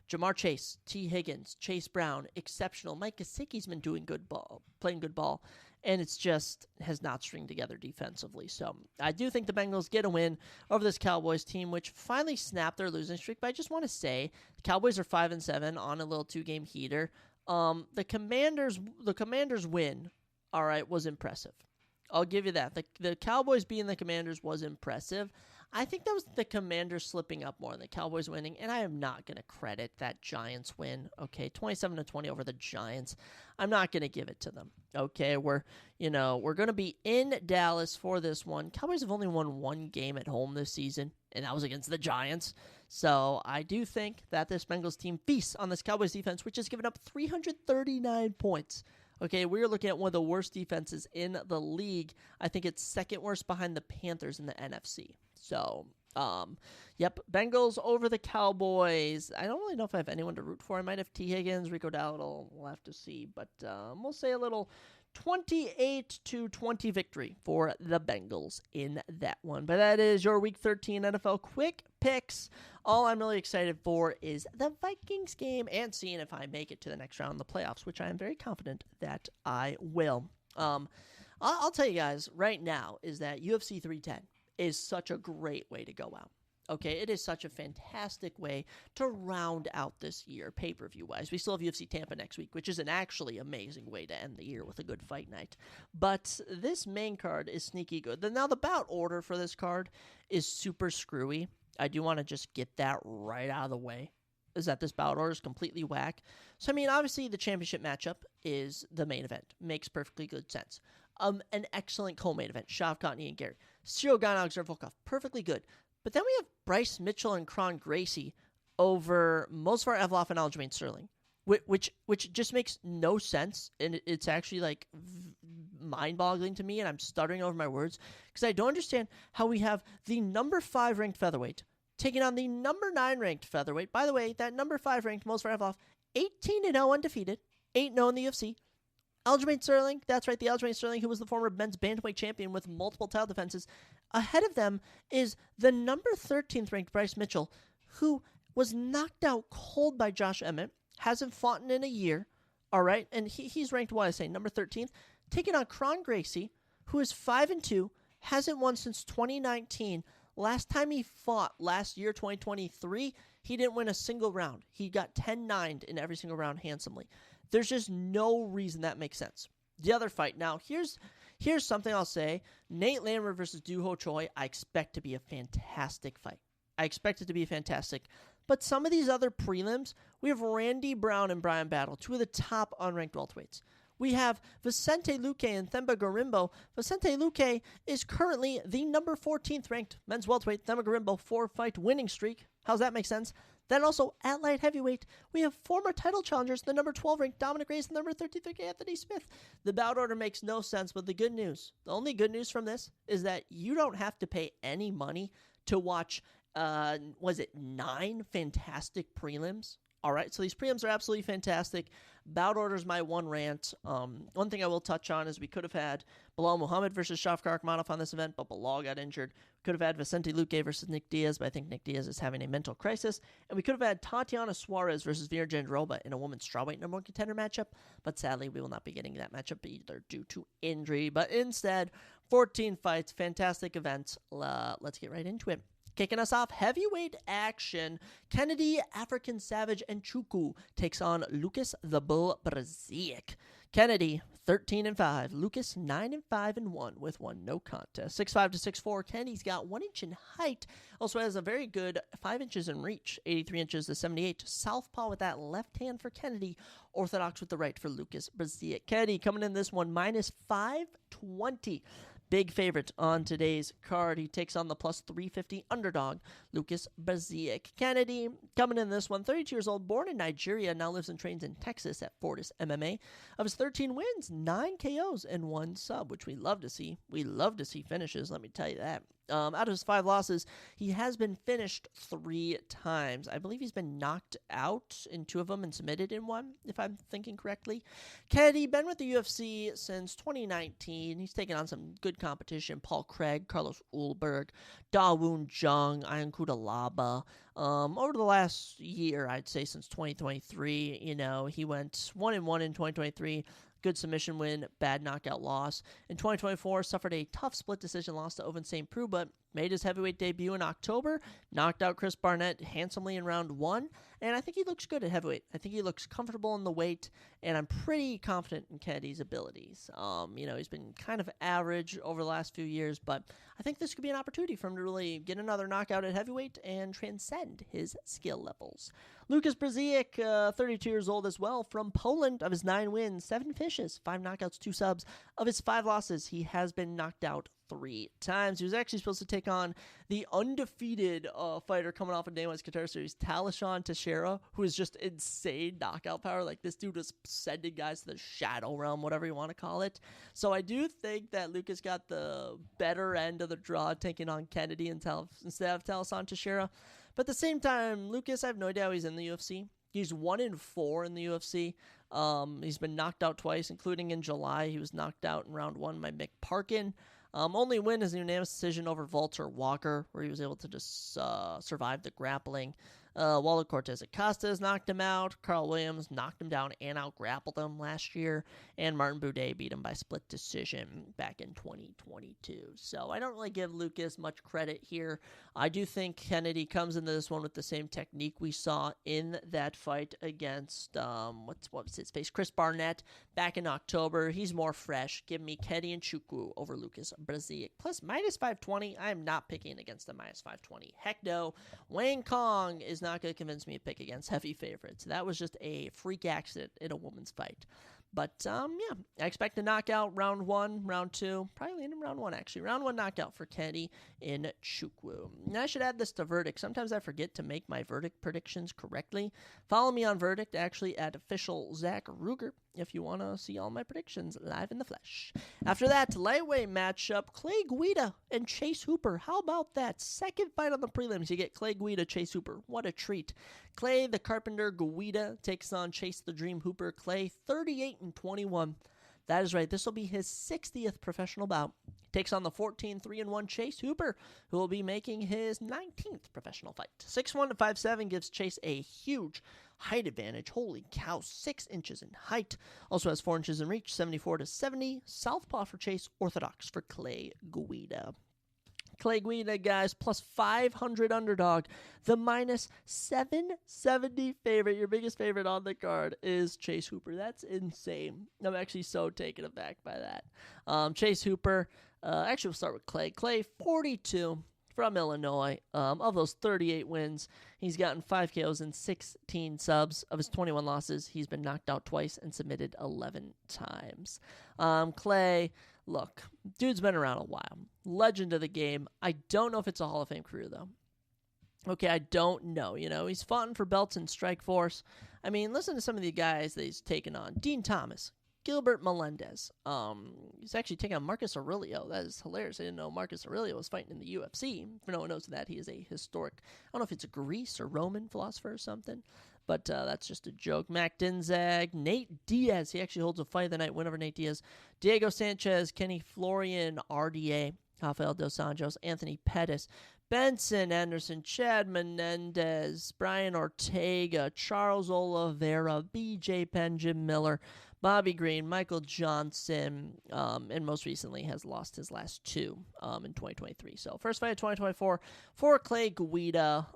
S1: Jamar Chase, T. Higgins, Chase Brown, exceptional. Mike Gesicki's been playing good ball. And it's just has not stringed together defensively. So I do think the Bengals get a win over this Cowboys team, which finally snapped their losing streak. But I just want to say the Cowboys are 5-7 on a little 2-game heater. The Commanders win, all right, was impressive. I'll give you that. The Cowboys beating the Commanders was impressive. I think that was the Commanders slipping up more than the Cowboys winning, and I am not going to credit that Giants win. Okay, 27-20 over the Giants. I'm not going to give it to them. Okay, we're going to be in Dallas for this one. Cowboys have only won 1 game at home this season, and that was against the Giants. So I do think that this Bengals team feasts on this Cowboys defense, which has given up 339 points. Okay, we're looking at one of the worst defenses in the league. I think it's second worst behind the Panthers in the NFC. So, Bengals over the Cowboys. I don't really know if I have anyone to root for. I might have T. Higgins, Rico Dowdle. We'll have to see. But we'll say a little 28-20 victory for the Bengals in that one. But that is your Week 13 NFL Quick Picks. All I'm really excited for is the Vikings game and seeing if I make it to the next round in the playoffs, which I am very confident that I will. I'll tell you guys right now is that UFC 310 is such a great way to go out. Okay, it is such a fantastic way to round out this year, pay-per-view-wise. We still have UFC Tampa next week, which is an actually amazing way to end the year with a good fight night. But this main card is sneaky good. Now, the bout order for this card is super screwy. I do want to just get that right out of the way, is that this bout order is completely whack. So, I mean, obviously, the championship matchup is the main event. Makes perfectly good sense. An excellent co-main event, Shavkat, Ian Gary. Cyril Gane, Alexander Volkov, perfectly good. But then we have Bryce Mitchell and Kron Gracie over Movsar Evloev and Aljamain Sterling, which just makes no sense, and it's actually like mind-boggling to me, and I'm stuttering over my words, because I don't understand how we have the number 5 ranked featherweight taking on the number 9 ranked featherweight. By the way, that number 5 ranked Movsar Evloev, 18-0 undefeated, 8-0 in the UFC. Aljamain Sterling, that's right, the Aljamain Sterling who was the former men's bantamweight champion with multiple title defenses. Ahead of them is the number 13th ranked Bryce Mitchell, who was knocked out cold by Josh Emmett, hasn't fought in a year, all right, and he's ranked, what I say, number 13th, taking on Kron Gracie, who is 5-2, hasn't won since 2019. Last time he fought, last year, 2023, he didn't win a single round. He got 10-9'd in every single round handsomely. There's just no reason that makes sense. The other fight, now, here's something I'll say. Nate Landwehr versus Doo Ho Choi, I expect to be a fantastic fight. I expect it to be fantastic. But some of these other prelims, we have Randy Brown and Brian Battle, 2 of the top unranked welterweights. We have Vicente Luque and Themba Gorimbo. Vicente Luque is currently the number 14th ranked men's welterweight. Themba Gorimbo, 4-fight winning streak. How's that make sense? Then also, at light heavyweight, we have former title challengers, the number 12 ranked Dominic Reyes, the number 33 Anthony Smith. The bout order makes no sense, but the good news, the only good news from this is that you don't have to pay any money to watch, 9 fantastic prelims All right, so these prelims are absolutely fantastic. Bout order's my one rant. One thing I will touch on is we could have had Bilal Muhammad versus Shavkat Rakhmonov on this event, but Bilal got injured. We could have had Vicente Luque versus Nick Diaz, but I think Nick Diaz is having a mental crisis. And we could have had Tatiana Suarez versus Vera Jandiroba in a women's strawweight number one contender matchup, but sadly we will not be getting that matchup either due to injury. But instead, 14 fights, fantastic events. Let's get right into it. Kicking us off, heavyweight action. Kennedy, African Savage, and Chuku takes on Lucas the Bull Brzezic. Kennedy, 13-5. Lucas, 9-5-1 with one no contest. 6'5" to 6'4". Kennedy's got 1 inch in height. Also has a very good 5 inches in reach. 83 inches to 78. Southpaw with that left hand for Kennedy. Orthodox with the right for Lucas Brzezic. Kennedy coming in this one, minus 520. Big favorite on today's card. He takes on the plus 350 underdog, Lucas Brzezic. Kennedy coming in this one, 32 years old, born in Nigeria, now lives and trains in Texas at Fortis MMA. Of his 13 wins, 9 KOs and 1 sub, which we love to see. We love to see finishes, let me tell you that. Out of his 5 losses, he has been finished 3 times. I believe he's been knocked out in 2 of them and submitted in 1, if I'm thinking correctly. Kennedy, been with the UFC since 2019. He's taken on some good competition. Paul Craig, Carlos Ulberg, Dawoon Jung, Ian Kudalaba. Over the last year, I'd say since 2023, he went 1-1 in 2023. Good submission win, bad knockout loss. In 2024, suffered a tough split decision loss to Ovince St. Preux, but made his heavyweight debut in October, knocked out Chris Barnett handsomely in round 1, and I think he looks good at heavyweight. I think he looks comfortable in the weight, and I'm pretty confident in Kennedy's abilities. He's been kind of average over the last few years, but I think this could be an opportunity for him to really get another knockout at heavyweight and transcend his skill levels. Lucas Brzezic, 32 years old as well, from Poland. Of his 9 wins, 7 finishes, 5 knockouts, 2 subs. Of his 5 losses, he has been knocked out 3 times. He was actually supposed to take on the undefeated fighter coming off of Day 1's Qatar Series, Talishon Teixeira, who is just insane knockout power. Like, this dude was sending guys to the shadow realm, whatever you want to call it. So I do think that Lucas got the better end of the draw, taking on Kennedy instead of Talishon Teixeira. But at the same time, Lucas, I have no idea how he's in the UFC. He's 1-4 in the UFC. He's been knocked out twice, including in July. He was knocked out in round 1 by Mick Parkin. Only win is a unanimous decision over Walter Walker, where he was able to just survive the grappling. Waldo Cortez Acosta knocked him out. Carl Williams knocked him down and out-grappled him last year. And Martin Boudet beat him by split decision back in 2022. So I don't really give Lucas much credit here. I do think Kennedy comes into this one with the same technique we saw in that fight against, what was his face? Chris Barnett back in October. He's more fresh. Give me Kennedy and Chukwu over Lucas Brzezic. Plus minus 520. I am not picking against the minus 520. Heck no. Wayne Kong is not going to convince me to pick against heavy favorites. That was just a freak accident in a woman's fight. But, I expect a knockout round 1, round 2, probably in round 1, actually. Round 1 knockout for Kennedy in Chukwu. Now, I should add this to Verdict. Sometimes I forget to make my Verdict predictions correctly. Follow me on Verdict, actually, at official Zach Ruger, if you want to see all my predictions live in the flesh. After that, lightweight matchup, Clay Guida and Chase Hooper. How about that? Second fight on the prelims. You get Clay Guida, Chase Hooper. What a treat. Clay the Carpenter Guida takes on Chase the Dream Hooper. Clay 38-21. That is right. This will be his 60th professional bout. Takes on the 14-3-1 Chase Hooper, who will be making his 19th professional fight. 6'1" to 5'7" gives Chase a huge height advantage. Holy cow, 6 inches in height. Also has 4 inches in reach, 74-70. Southpaw for Chase, orthodox for Clay Guida. Clay Guida, guys, plus 500 underdog. The minus 770 favorite, your biggest favorite on the card, is Chase Hooper. That's insane. I'm actually so taken aback by that. Chase Hooper, actually we'll start with Clay. Clay, 42 from Illinois. Of those 38 wins, he's gotten 5 KOs and 16 subs. Of his 21 losses, he's been knocked out twice and submitted 11 times. Clay, look, dude's been around a while. Legend of the game. I don't know if it's a Hall of Fame career, though. Okay, I don't know. He's fought for belts in Strikeforce. I mean, listen to some of the guys that he's taken on. Dean Thomas, Gilbert Melendez. He's actually taking on Marcus Aurelio. That is hilarious. I didn't know Marcus Aurelio was fighting in the UFC. For no one knows that, he is a historic, I don't know if it's a Greece or Roman philosopher or something. but that's just a joke. Mac Dinzag, Nate Diaz. He actually holds a fight of the night win over Nate Diaz. Diego Sanchez, Kenny Florian, RDA, Rafael Dos Anjos, Anthony Pettis, Benson Anderson, Chad Menendez, Brian Ortega, Charles Oliveira, BJ Penn, Jim Miller, Bobby Green, Michael Johnson, and most recently has lost his last two in 2023. So first fight of 2024 for Clay Guida.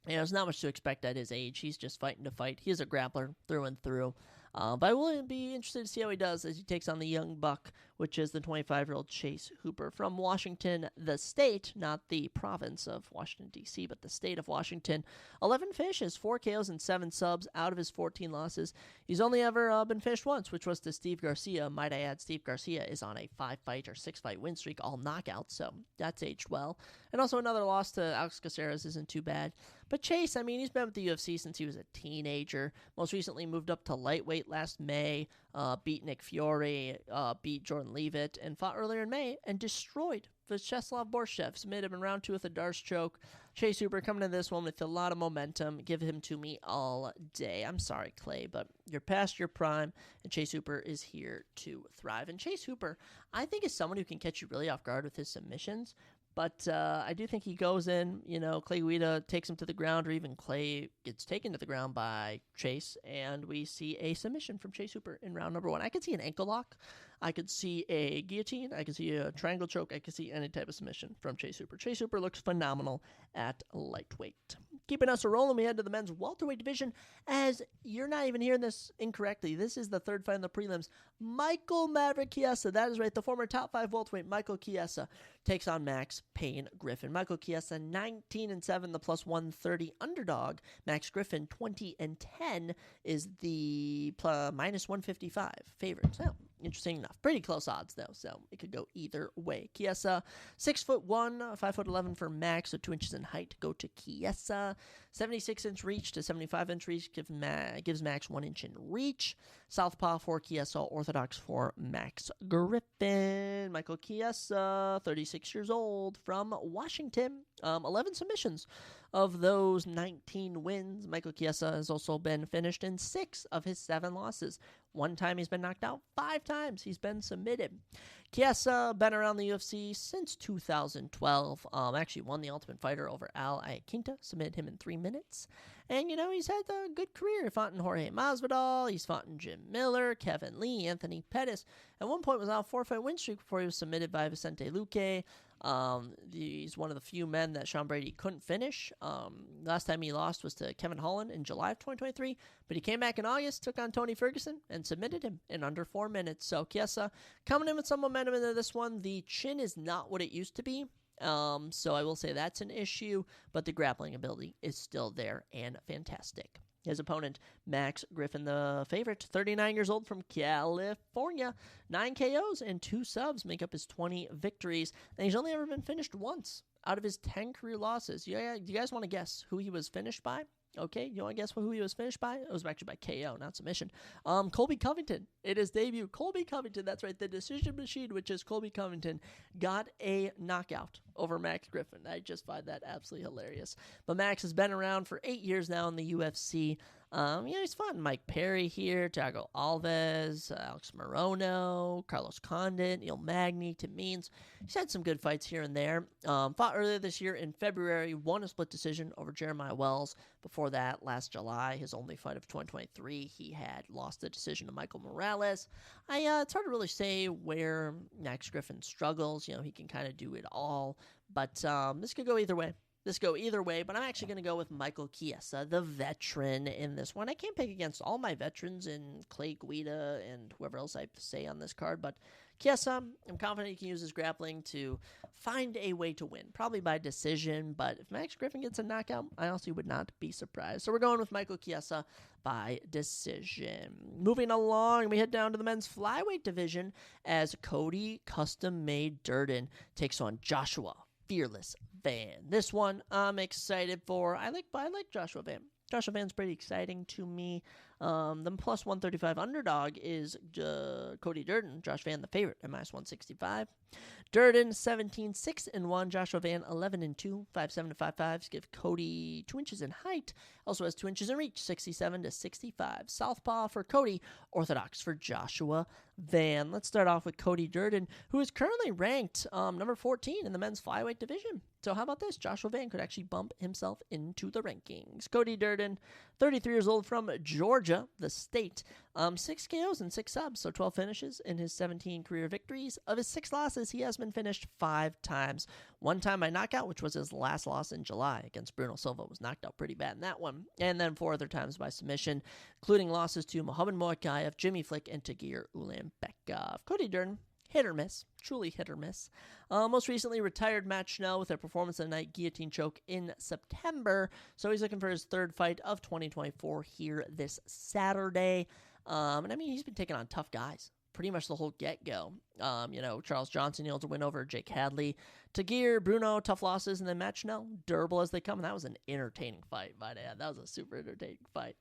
S1: There's not much to expect at his age. He's just fighting to fight. He's a grappler through and through. But I will be interested to see how he does as he takes on the young buck, which is the 25-year-old Chase Hooper from Washington, the state, not the province of Washington, D.C., but the state of Washington. 11 finishes, 4 KOs, and 7 subs out of his 14 losses. He's only ever been finished once, which was to Steve Garcia. Might I add, Steve Garcia is on a 5-fight or 6-fight win streak, all knockouts, so that's aged well. And also another loss to Alex Caceres isn't too bad. But Chase, I mean, he's been with the UFC since he was a teenager. Most recently moved up to lightweight last May, beat Nick Fiore, beat Jordan Leavitt, and fought earlier in May and destroyed Vyacheslav Borshev. Submitted him in round 2 with a Darce choke. Chase Hooper coming to this one with a lot of momentum. Give him to me all day. I'm sorry, Clay, but you're past your prime, and Chase Hooper is here to thrive. And Chase Hooper, I think, is someone who can catch you really off guard with his submissions. But I do think he goes in, Clay Guida takes him to the ground, or even Clay gets taken to the ground by Chase, and we see a submission from Chase Hooper in round number 1. I could see an ankle lock. I could see a guillotine. I could see a triangle choke. I could see any type of submission from Chase Hooper. Chase Hooper looks phenomenal at lightweight. Keeping us rolling, we head to the men's welterweight division, as you're not even hearing this incorrectly. This is the third fight in the prelims. Michael Maverick Chiesa, that is right, the former top 5 welterweight Michael Chiesa takes on Max Payne Griffin. Michael Chiesa 19-7, the plus 130 underdog. Max Griffin 20-10 is the minus 155 favorite. So interesting enough. Pretty close odds, though, so it could go either way. Chiesa, 6'1", 5'11" for Max, so 2 inches in height to go to Chiesa. 76-inch reach to 75-inch reach gives Max 1 inch in reach. Southpaw for Chiesa, orthodox for Max Griffin. Michael Chiesa, 36 years old, from Washington. 11 submissions. Of those 19 wins, Michael Chiesa has also been finished in 6 of his 7 losses. 1 time he's been knocked out, 5 times he's been submitted. Chiesa been around the UFC since 2012. Actually won the Ultimate Fighter over Al Iaquinta, submitted him in 3 minutes. And, he's had a good career. He fought in Jorge Masvidal, he's fought in Jim Miller, Kevin Lee, Anthony Pettis. At one point was on a 4-fight win streak before he was submitted by Vicente Luque. He's one of the few men that Sean Brady couldn't finish. Last time he lost was to Kevin Holland in July of 2023, but he came back in August, took on Tony Ferguson, and submitted him in under 4 minutes. So Chiesa coming in with some momentum into this one. The chin is not what it used to be. So I will say that's an issue, but the grappling ability is still there and fantastic. His opponent, Max Griffin, the favorite, 39 years old, from California. 9 KOs and 2 subs make up his 20 victories. And he's only ever been finished once out of his 10 career losses. Do you guys want to guess who he was finished by? Okay, you want to guess who he was finished by? It was actually by KO, not submission. Colby Covington. It is debut. Colby Covington, that's right. The decision machine, which is Colby Covington, got a knockout over Max Griffin. I just find that absolutely hilarious. But Max has been around for 8 years now in the UFC. He's fought Mike Perry here, Thiago Alves, Alex Morono, Carlos Condit, Neil Magny, Tim Means. He's had some good fights here and there. Fought earlier this year in February, won a split decision over Jeremiah Wells. Before that, last July, his only fight of 2023, he had lost the decision to Michael Morales. It's hard to really say where Max Griffin struggles. He can kind of do it all. But this could go either way. But I'm actually going to go with Michael Chiesa, the veteran, in this one. I can't pick against all my veterans in Clay Guida and whoever else I say on this card, but Chiesa, I'm confident he can use his grappling to find a way to win, probably by decision, but if Max Griffin gets a knockout, I honestly would not be surprised. So we're going with Michael Chiesa by decision. Moving along, we head down to the men's flyweight division as Cody Custom Made Durden takes on Joshua Fearless Van. This one I'm excited for. I like Joshua Van. Joshua Van's pretty exciting to me. The plus 135 underdog is Cody Durden. Josh Van, the favorite, at minus 165. Durden, 17-6-1. Joshua Van, 11-2. 5'7" to 5'5". Give Cody 2 inches in height. Also has 2 inches in reach, 67 to 65. Southpaw for Cody, orthodox for Joshua Van. Let's start off with Cody Durden, who is currently ranked number 14 in the men's flyweight division. So how about this? Joshua Van could actually bump himself into the rankings. Cody Durden, 33 years old, from Georgia, the state. 6 KOs and 6 subs, so 12 finishes in his 17 career victories. Of his 6 losses, he has been finished 5 times. 1 time by knockout, which was his last loss in July against Bruno Silva. Was knocked out pretty bad in that one. And then 4 other times by submission, including losses to Muhammad Moikaev, Jimmy Flick, and Tagir Ulanbekov. Cody Durden, hit or miss, truly hit or miss. Most recently retired Matt Schnell with a performance of the night guillotine choke in September. So he's looking for his 3rd fight of 2024 here this Saturday. And I mean, he's been taking on tough guys pretty much the whole get-go. Charles Johnson able to win over Jake Hadley. Tagir, Bruno, tough losses, and then Matt Schnell, durable as they come. And that was an entertaining fight, might add. That was a super entertaining fight.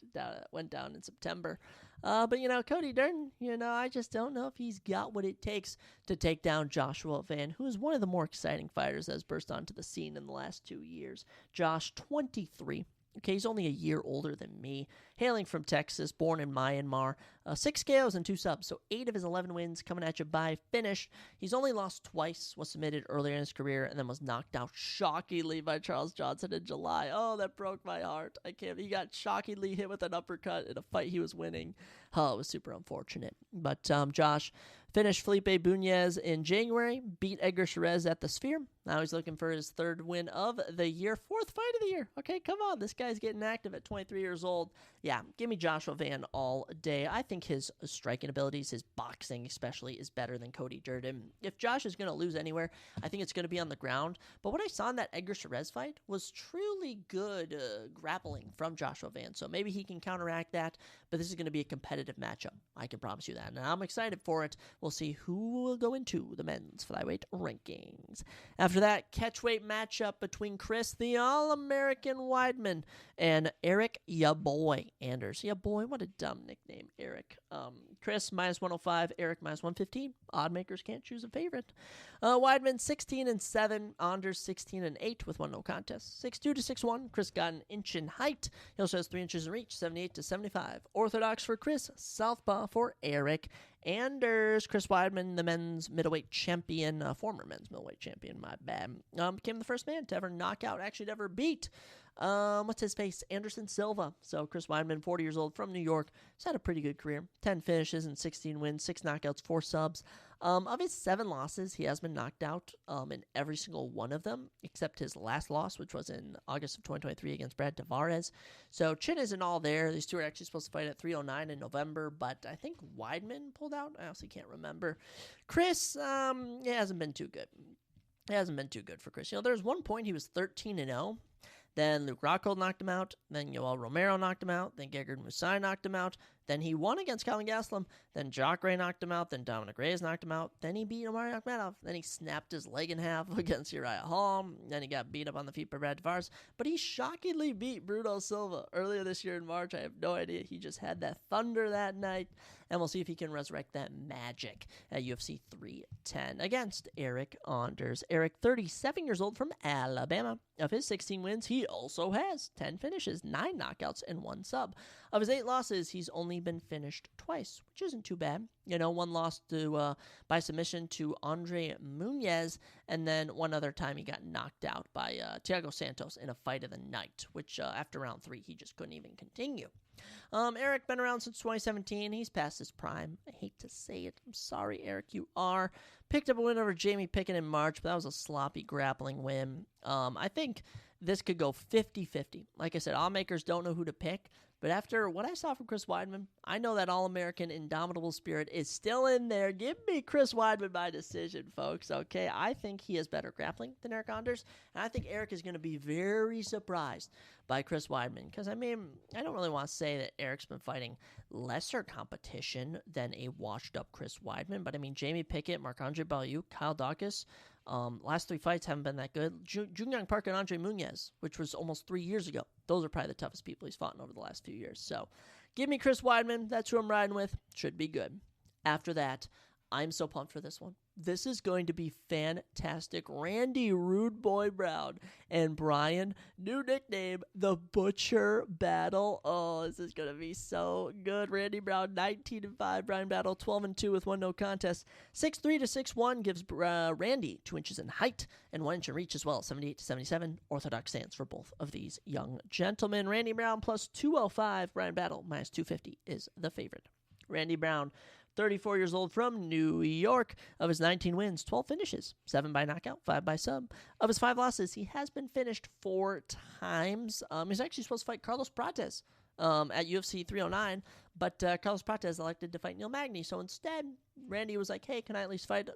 S1: Went down in September. But Cody Durden, I just don't know if he's got what it takes to take down Joshua Van, who is one of the more exciting fighters that has burst onto the scene in the last 2 years. Josh, 23. Okay, he's only a year older than me. Hailing from Texas, born in Myanmar. 6 KOs and 2 subs, so 8 of his 11 wins coming at you by finish. He's only lost twice, was submitted earlier in his career, and then was knocked out shockingly by Charles Johnson in July. Oh, that broke my heart. I can't. He got shockingly hit with an uppercut in a fight he was winning. Oh, it was super unfortunate. But Josh finished Felipe Bunez in January, beat Edgar Perez at the Sphere. Now he's looking for his 3rd win of the year, 4th fight of the year. Okay, come on. This guy's getting active at 23 years old. Yeah, give me Joshua Van all day. I think his striking abilities, his boxing especially, is better than Cody Durden. If Josh is going to lose anywhere, I think it's going to be on the ground. But what I saw in that Edgar Perez fight was truly good grappling from Joshua Van. So maybe he can counteract that. But this is going to be a competitive matchup. I can promise you that. And I'm excited for it. We'll see who will go into the men's flyweight rankings. After that, catchweight matchup between Chris, the All-American Weidman, and Eric, ya boy, Anders. Ya boy, what a dumb nickname, Eric. Chris, minus 105, Eric, minus 115. Odd makers can't choose a favorite. Weidman, 16-7. Anders, 16-8 with 1 no contest. 6'2" to 6'1". Chris got an inch in height. He also has 3 inches in reach, 78 to 75. Orthodox for Chris, southpaw for Eric. Anders. Chris Weidman, the men's middleweight champion, former men's middleweight champion, my bad, became the first man to ever knock out, actually to ever beat, what's his face, Anderson Silva. So Chris Weidman, 40 years old, from New York, has had a pretty good career. 10 finishes and 16 wins, 6 knockouts, 4 subs. Of his 7 losses, he has been knocked out in every single one of them, except his last loss, which was in August of 2023 against Brad Tavares. So chin isn't all there. These two are actually supposed to fight at 309 in November, but I think Weidman pulled out. I honestly can't remember. Chris, it hasn't been too good. It hasn't been too good for Chris. There was one point he was 13-0. Then Luke Rockhold knocked him out. Then Yoel Romero knocked him out. Then Gegard Mousasi knocked him out. Then he won against Calvin Gastelum. Then Jacare knocked him out. Then Dominic Reyes knocked him out. Then he beat Omari Akhmedov. Then he snapped his leg in half against Uriah Hall. Then he got beat up on the feet by Brad Tavares. But he shockingly beat Bruno Silva earlier this year in March. I have no idea. He just had that thunder that night. And we'll see if he can resurrect that magic at UFC 310 against Eric Anders. Eric, 37 years old, from Alabama. Of his 16 wins, he also has 10 finishes, 9 knockouts, and 1 sub. Of his 8 losses, he's only been finished twice, which isn't too bad. One loss to by submission to Andre Muniz, and then one other time he got knocked out by Thiago Santos in a fight of the night, which after round 3, he just couldn't even continue. Eric, been around since 2017. He's past his prime. I hate to say it. I'm sorry, Eric, you are. Picked up a win over Jamie Pickett in March, but that was a sloppy grappling win. I think this could go 50-50. Like I said, all makers don't know who to pick. But after what I saw from Chris Weidman, I know that All-American indomitable spirit is still in there. Give me Chris Weidman by decision, folks. Okay, I think he has better grappling than Eric Anders. And I think Eric is going to be very surprised by Chris Weidman. Because, I don't really want to say that Eric's been fighting lesser competition than a washed-up Chris Weidman. But, Jamie Pickett, Marc-Andre Balliou, Kyle Dawkins, Last 3 fights haven't been that good. Junyoung Park and Andre Muniz, which was almost 3 years ago. Those are probably the toughest people he's fought in over the last few years. So give me Chris Weidman. That's who I'm riding with. Should be good. After that, I'm so pumped for this one. This is going to be fantastic. Randy Rude Boy Brown and Brian, new nickname, the Butcher Battle. Oh, this is going to be so good. Randy Brown, 19-5. Brian Battle, 12-2 with 1 no contest. 6'3" to 6'1" gives Randy 2 inches in height and 1 inch in reach as well. 78 to 77. Orthodox stance for both of these young gentlemen. Randy Brown plus 205. Brian Battle minus 250 is the favorite. Randy Brown, 34 years old from New York. Of his 19 wins, 12 finishes, 7 by knockout, 5 by sub. Of his 5 losses, he has been finished 4 times. He's actually supposed to fight Carlos Prates at UFC 309, but Carlos Prates elected to fight Neil Magny. So instead, Randy was like, hey, can I at least fight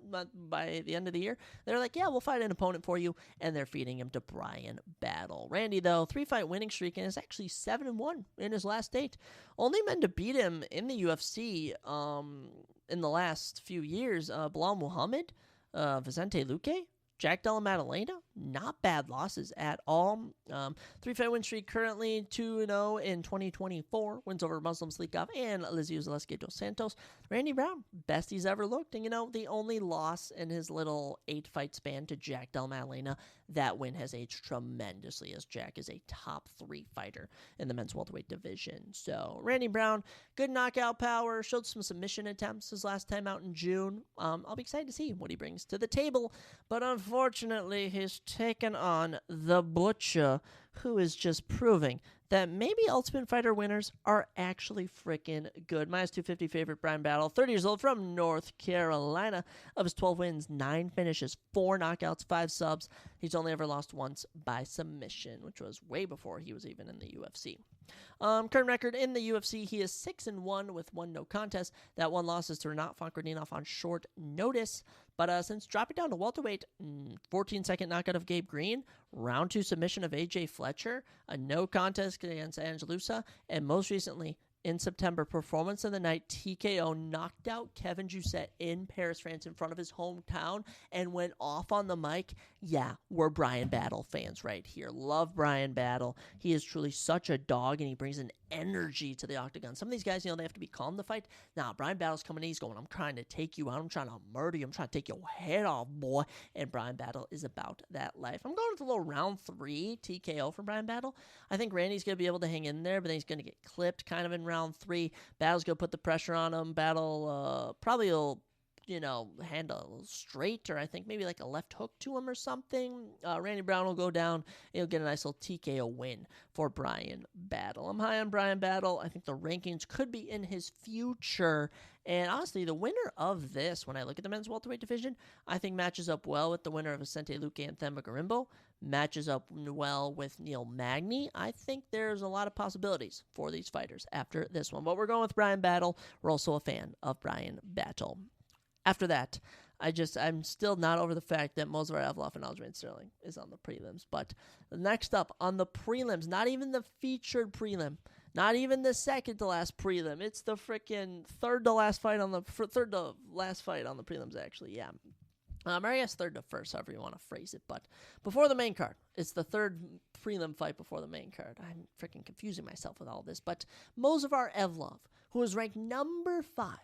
S1: by the end of the year? They're like, yeah, we'll fight an opponent for you, and they're feeding him to Brian Battle. Randy, though, 3-fight winning streak, and is actually 7-1 in his last 8. Only men to beat him in the UFC in the last few years, Bilal Muhammad, Vicente Luque, Jack Della Maddalena, not bad losses at all. 3-fight win streak, currently 2-0 in 2024. Wins over Muslim Slikov and Elizeu Zaleski dos Santos. Randy Brown, best he's ever looked. And, the only loss in his little 8-fight span to Jack Della Maddalena, that win has aged tremendously, as Jack is a top 3 fighter in the men's welterweight division. So, Randy Brown, good knockout power, showed some submission attempts his last time out in June. I'll be excited to see what he brings to the table. But unfortunately, he's taken on the Butcher, who is just proving that maybe Ultimate Fighter winners are actually freaking good. Minus 250 favorite Brian Battle, 30 years old from North Carolina. Of his 12 wins, 9 finishes, 4 knockouts, 5 subs. He's only ever lost once by submission, which was way before he was even in the UFC. Current record in the UFC, he is 6-1 with 1 no contest. That 1 loss is to Renat Fankradinov on short notice. But since dropping down to welterweight, 14-second knockout of Gabe Green, round 2 submission of AJ Fletcher, a no contest against Angelusa, and most recently, in September, performance of the night, TKO knocked out Kevin Jousset in Paris, France, in front of his hometown, and went off on the mic. Yeah, we're Brian Battle fans right here. Love Brian Battle. He is truly such a dog, and he brings an energy to the octagon. Some of these guys, they have to be calm to fight. Nah, Brian Battle's coming in. He's going, I'm trying to take you out. I'm trying to murder you. I'm trying to take your head off, boy. And Brian Battle is about that life. I'm going with a little round 3 TKO for Brian Battle. I think Randy's going to be able to hang in there, but then he's going to get clipped kind of in round 3. Battle's going to put the pressure on him. Battle probably will, hand a little straight, or I think maybe like a left hook to him or something. Randy Brown will go down. He'll get a nice little TKO win for Brian Battle. I'm high on Brian Battle. I think the rankings could be in his future. And honestly, the winner of this, when I look at the men's welterweight division, I think matches up well with the winner of Vicente Luque and Themba Garimbo. Matches up well with Neil Magny. I think there's a lot of possibilities for these fighters after this one. But we're going with Brian Battle. We're also a fan of Brian Battle. After that, I'm still not over the fact that Movsar Evloev and Aljamain Sterling is on the prelims. But next up on the prelims, not even the featured prelim, not even the second to last prelim. It's the freaking third to last fight on the prelims, actually. Yeah. I guess third to first, however you want to phrase it. But before the main card, it's the third prelim fight before the main card. I'm freaking confusing myself with all this. But Movsar Evloev, who is ranked number 5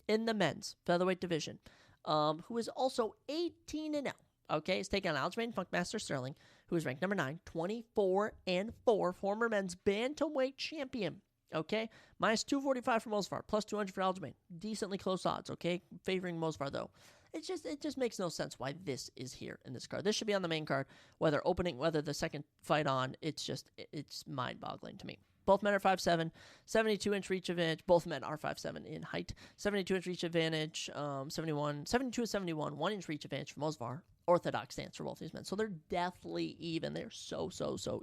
S1: in the men's featherweight division, who is also 18-0. Okay, he's taking on Aljamain Funkmaster Sterling, who is ranked number 9, 24-4, former men's bantamweight champion. Okay, minus 245 for Movsar, plus 200 for Aljamain. Decently close odds. Okay, favoring Movsar though. It just makes no sense why this is here in this card. This should be on the main card. Whether the second fight on, it's mind-boggling to me. Both men are 5'7", 72-inch reach advantage. Both men are 5'7" in height. 72-inch reach advantage, 72-71, 1-inch reach advantage for Movsar. Orthodox stance for both these men. So they're deathly even. They're so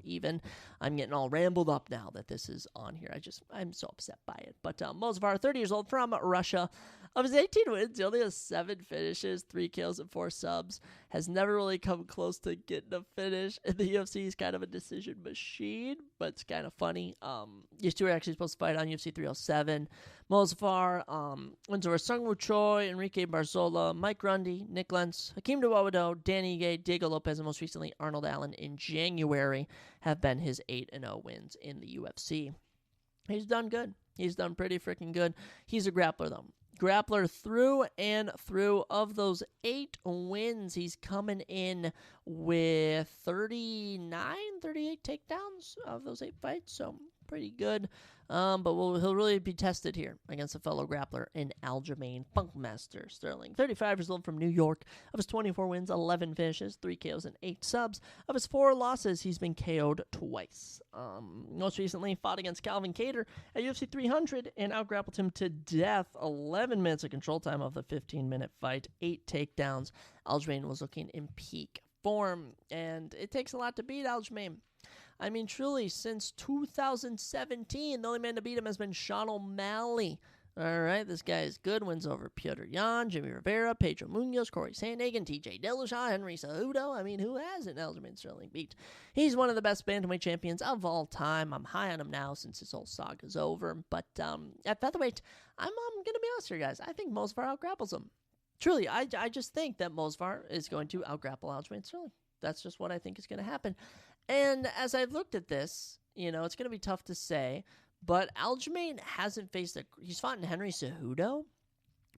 S1: even. I'm getting all rambled up now that this is on here. I'm so upset by it. But Movsar, 30 years old from Russia. Of his 18 wins, he only has 7 finishes, 3 kills, and 4 subs. Has never really come close to getting a finish. In the UFC, he's kind of a decision machine, but it's kind of funny. These two are actually supposed to fight on UFC 307. Mozafar wins over Sungwoo Choi, Enrique Barzola, Mike Grundy, Nick Lentz, Hakeem Dawodo, Danny Ige, Diego Lopez, and most recently Arnold Allen in January have been his 8-0 wins in the UFC. He's done good. He's done pretty freaking good. He's a grappler, though. Grappler through and through. Of those 8 wins, he's coming in with 38 takedowns of those 8 fights, so pretty good. But he'll really be tested here against a fellow grappler in Aljamain Funkmaster Sterling. 35 years old from New York. Of his 24 wins, 11 finishes, 3 KOs, and 8 subs. Of his 4 losses, he's been KO'd twice. Most recently, fought against Calvin Kattar at UFC 300 and outgrappled him to death. 11 minutes of control time of the 15-minute fight, 8 takedowns. Aljamain was looking in peak form, and it takes a lot to beat Aljamain. I mean, truly, since 2017, the only man to beat him has been Sean O'Malley. All right, this guy is good. Wins over Petr Yan, Jimmy Rivera, Pedro Munoz, Corey Sandhagen, TJ Dillashaw, Henry Cejudo. I mean, who hasn't Aljamain Sterling beat? He's one of the best bantamweight champions of all time. I'm high on him now since this whole saga's over. But at featherweight, I'm going to be honest here, guys. I think Mozafar outgrapples him. Truly, I just think that Mozafar is going to outgrapple Aljamain Sterling. That's just what I think is going to happen. And as I've looked at this, it's going to be tough to say, but Aljamain hasn't faced he's fought in Henry Cejudo,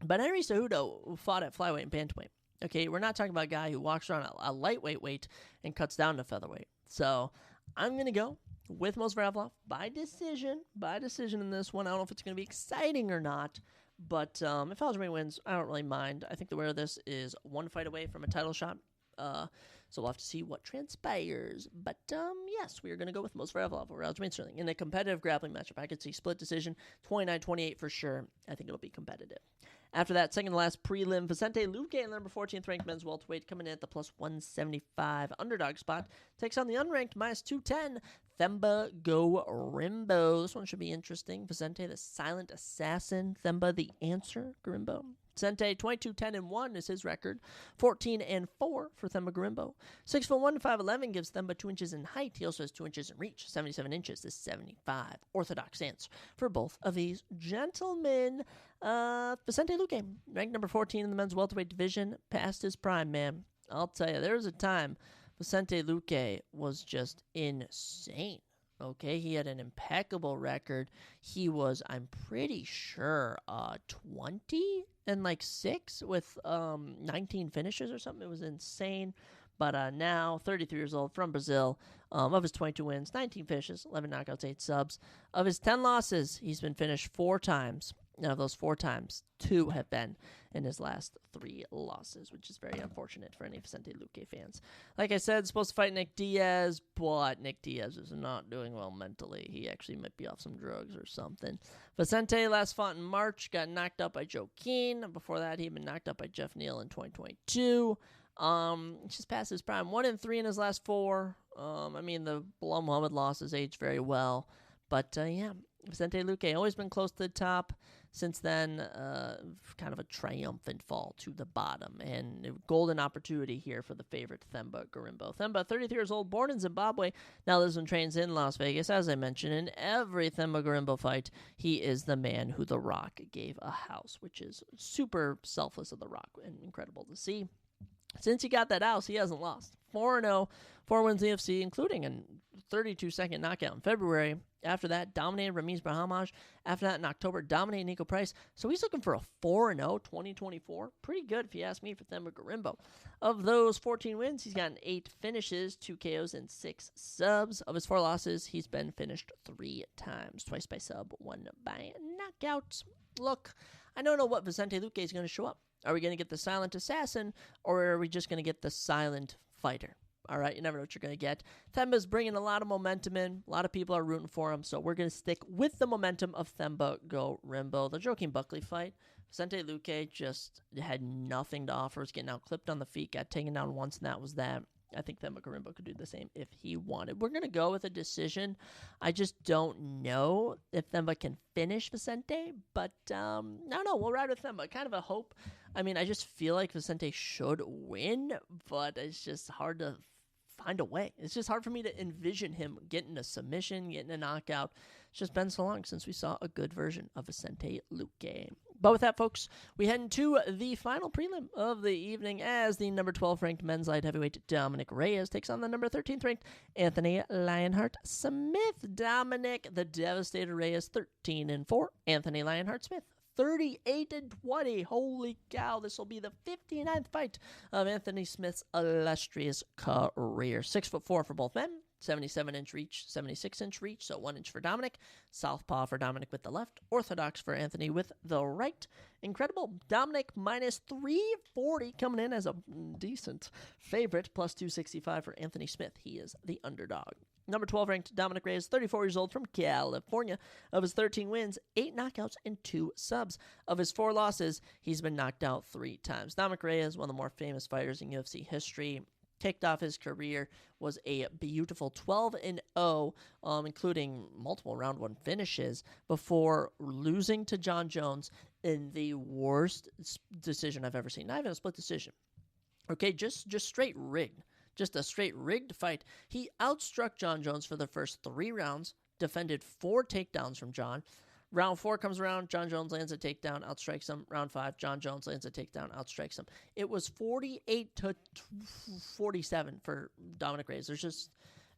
S1: but Henry Cejudo fought at flyweight and bantamweight. Okay, we're not talking about a guy who walks around a lightweight weight and cuts down to featherweight. So I'm going to go with Mozafar by decision in this one. I don't know if it's going to be exciting or not, but if Aljamain wins, I don't really mind. I think the winner of this is 1 fight away from a title shot. So we'll have to see what transpires. But, yes, we are going to go with Mozafar over Aljamain Sterling. In a competitive grappling matchup, I could see split decision, 29-28 for sure. I think it'll be competitive. After that, second to last prelim, Vicente Luque, number 14th ranked men's welterweight, coming in at the plus 175 underdog spot. Takes on the unranked minus 210, Themba Gorimbo. This one should be interesting. Vicente, the silent assassin. Themba, the answer. Gorimbo. Vicente, 22-10-1 is his record. 14-4 for Themba Gorimbo. 6'1" 5'11" gives Themba 2 inches in height. He also has 2 inches in reach. 77 inches is 75. Orthodox stance for both of these gentlemen. Vicente Luque, ranked number 14 in the men's welterweight division, past his prime, man. I'll tell you, there was a time Vicente Luque was just insane. Okay, he had an impeccable record. He was, I'm pretty sure, 20-6 with 19 finishes or something. It was insane. But now, 33 years old, from Brazil. Of his 22 wins, 19 finishes, 11 knockouts, 8 subs. Of his 10 losses, he's been finished 4 times. And of those 4 times, 2 have been in his last 3 losses, which is very unfortunate for any Vicente Luque fans. Like I said, supposed to fight Nick Diaz, but Nick Diaz is not doing well mentally. He actually might be off some drugs or something. Vicente last fought in March, got knocked out by Joe Keane. Before that, he'd been knocked out by Jeff Neal in 2022. Just past his prime. 1-3 in his last 4. The Bilal Muhammad loss has aged very well. But, Vicente Luque, always been close to the top. Since then, kind of a triumphant fall to the bottom. And a golden opportunity here for the favorite Themba Gorimbo. Themba, 33 years old, born in Zimbabwe, now lives and trains in Las Vegas. As I mentioned, in every Themba Gorimbo fight, he is the man who The Rock gave a house, which is super selfless of The Rock and incredible to see. Since he got that house, he hasn't lost. 4-0, 4 wins in the UFC, including a 32-second knockout in February. After that, dominated Ramiz Brahimaj. After that, in October, dominated Nico Price. So he's looking for a 4-0 2024. Pretty good, if you ask me, for Themba Gorimbo. Of those 14 wins, he's gotten 8 finishes, 2 KOs, and 6 subs. Of his 4 losses, he's been finished 3 times. Twice by sub, 1 by knockout. Look, I don't know what Vicente Luque is going to show up. Are we going to get the silent assassin, or are we just going to get the silent fighter? All right, you never know what you're going to get. Themba's bringing a lot of momentum in. A lot of people are rooting for him, so we're going to stick with the momentum of Themba Gorimbo. The Joaquin Buckley fight, Vicente Luque just had nothing to offer. Was getting out clipped on the feet, got taken down once, and that was that. I think Themba Gorimbo could do the same if he wanted. We're going to go with a decision. I just don't know if Themba can finish Vicente, but no, we'll ride with Themba. Kind of a hope. I mean, I just feel like Vicente should win, but it's just hard to find a way. It's just hard for me to envision him getting a submission, getting a knockout. It's just been so long since we saw a good version of Vicente Luque. But with that, folks, we head into the final prelim of the evening as the number 12 ranked men's light heavyweight Dominic Reyes takes on the number 13th ranked Anthony Lionheart Smith. Dominic the Devastator Reyes 13-4. Anthony Lionheart Smith 38-20. Holy cow, this will be the 59th fight of Anthony Smith's illustrious career. 6'4" for both men, 77-inch reach, 76-inch reach, so 1 inch for Dominic. Southpaw for Dominic with the left, orthodox for Anthony with the right. Incredible. Dominic minus 340 coming in as a decent favorite, plus 265 for Anthony Smith. He is the underdog. Number 12 ranked Dominic Reyes, 34 years old, from California. Of his 13 wins, 8 knockouts and 2 subs. Of his 4 losses, he's been knocked out 3 times. Dominic Reyes, one of the more famous fighters in UFC history, kicked off his career, was a beautiful 12-0, including multiple round 1 finishes, before losing to John Jones in the worst decision I've ever seen. Not even a split decision. Okay, just straight rigged. Just a straight rigged fight. He outstruck John Jones for the first 3 rounds, defended 4 takedowns from John. Round 4 comes around, John Jones lands a takedown, outstrikes him. Round 5, John Jones lands a takedown, outstrikes him. It was 48-47 for Dominic Reyes.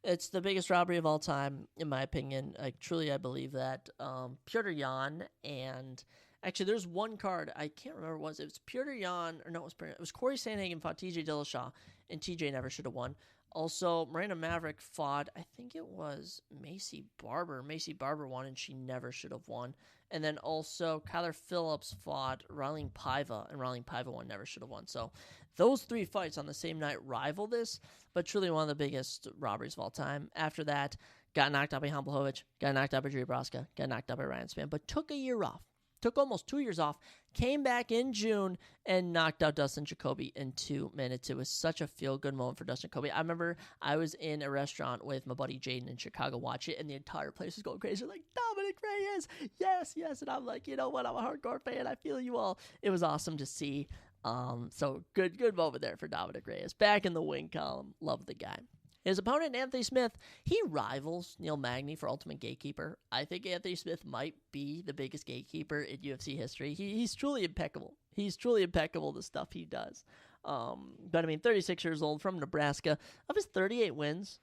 S1: It's the biggest robbery of all time, in my opinion. I believe that. Petr Yan and... Actually, there's one card, I can't remember what it was. It was Petr Yan, or no, it was Corey Sandhagen fought TJ Dillashaw, and TJ never should have won. Also, Miranda Maverick fought, I think it was Macy Barber. Macy Barber won, and she never should have won. And then also, Kyler Phillips fought Raylene Paiva, and Raylene Paiva won, never should have won. So, those 3 fights on the same night rival this, but truly one of the biggest robberies of all time. After that, got knocked out by Jan Blachowicz, got knocked out by Jiri Prochazka, got knocked out by Ryan Spann, but took a year off. Took almost 2 years off, came back in June, and knocked out Dustin Jacoby in 2 minutes. It was such a feel-good moment for Dustin Jacoby. I remember I was in a restaurant with my buddy Jaden in Chicago watching it, and the entire place was going crazy. Like, Dominic Reyes, yes. And I'm like, you know what? I'm a hardcore fan. I feel you all. It was awesome to see. So good moment there for Dominic Reyes. Back in the win column. Love the guy. His opponent, Anthony Smith, he rivals Neil Magny for Ultimate Gatekeeper. I think Anthony Smith might be the biggest gatekeeper in UFC history. He's truly impeccable. He's truly impeccable, the stuff he does. But, 36 years old, from Nebraska. Of his 38 wins,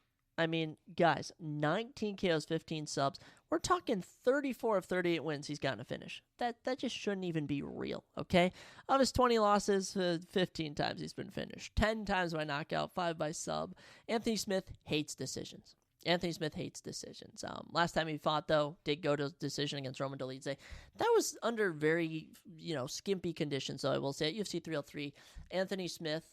S1: guys, 19 KOs, 15 subs. We're talking 34 of 38 wins he's gotten a finish. That just shouldn't even be real, okay? Of his 20 losses, 15 times he's been finished. 10 times by knockout, 5 by sub. Anthony Smith hates decisions. Last time he fought, though, did go to decision against Roman Dolidze. That was under very, skimpy conditions, so I will say. At UFC 303, Anthony Smith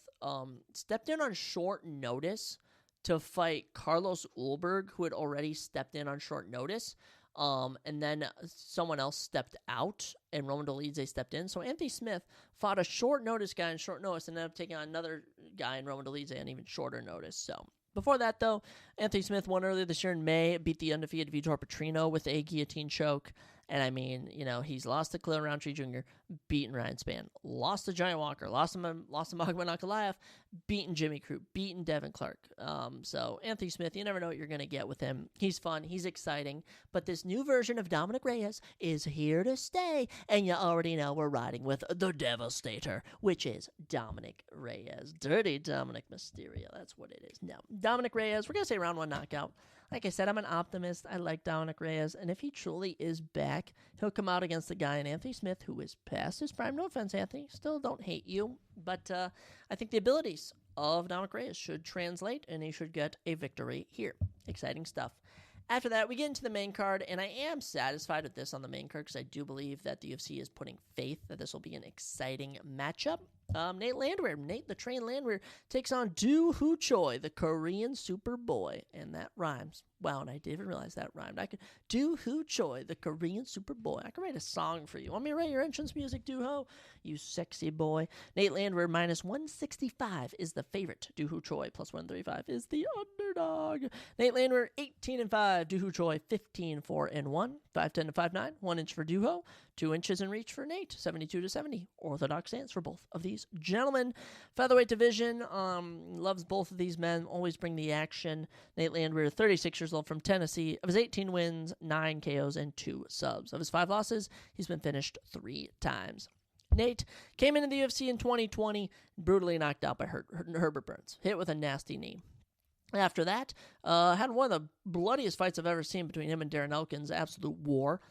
S1: stepped in on short notice to fight Carlos Ulberg, who had already stepped in on short notice. And then someone else stepped out, and Roman Dolidze stepped in. So Anthony Smith fought a short notice guy on short notice, and ended up taking on another guy in Roman Dolidze on even shorter notice. So before that, though, Anthony Smith won earlier this year in May, beat the undefeated Vitor Petrino with a guillotine choke. And he's lost to Khalil Roundtree Jr., beaten Ryan Spann, lost to Giant Walker, lost to Magomedov Ankalaev, beaten Jimmy Crute, beaten Devin Clark. So Anthony Smith, you never know what you're going to get with him. He's fun, he's exciting, but this new version of Dominic Reyes is here to stay, and you already know we're riding with the Devastator, which is Dominic Reyes. Dirty Dominic Mysterio, that's what it is. No, Dominic Reyes, we're going to say round 1 knockout. Like I said, I'm an optimist. I like Dominic Reyes, and if he truly is back, he'll come out against the guy in Anthony Smith, who is past his prime. No offense, Anthony. Still don't hate you, but I think the abilities of Dominic Reyes should translate, and he should get a victory here. Exciting stuff. After that, we get into the main card, and I am satisfied with this on the main card because I do believe that the UFC is putting faith that this will be an exciting matchup. Nate Landwehr. Nate the Train Landwehr takes on Do Hoo Choi, the Korean Superboy. And that rhymes. Wow, and I didn't even realize that rhymed. I could Do Hoo Choi, the Korean Superboy. I could write a song for you. Want me to write your entrance music, Do Ho? You sexy boy. Nate Landwehr minus 165 is the favorite. Do Hoo Choi plus 135 is the underdog. Nate Landwehr 18-5. Do Hoo Choi 15-4-1. 5'10" to 5'9". 1 inch for Do Ho. 2 inches in reach for Nate. 72-70. Orthodox stance for both of these gentlemen. Featherweight division. Loves both of these men. Always bring the action. Nate Landwehr, 36 years old, from Tennessee. Of his 18 wins, 9 KOs and 2 subs. Of his 5 losses, he's been finished 3 times. Nate came into the UFC in 2020, brutally knocked out by Herbert Burns. Hit with a nasty knee. After that, had one of the bloodiest fights I've ever seen between him and Darren Elkins. Absolute war.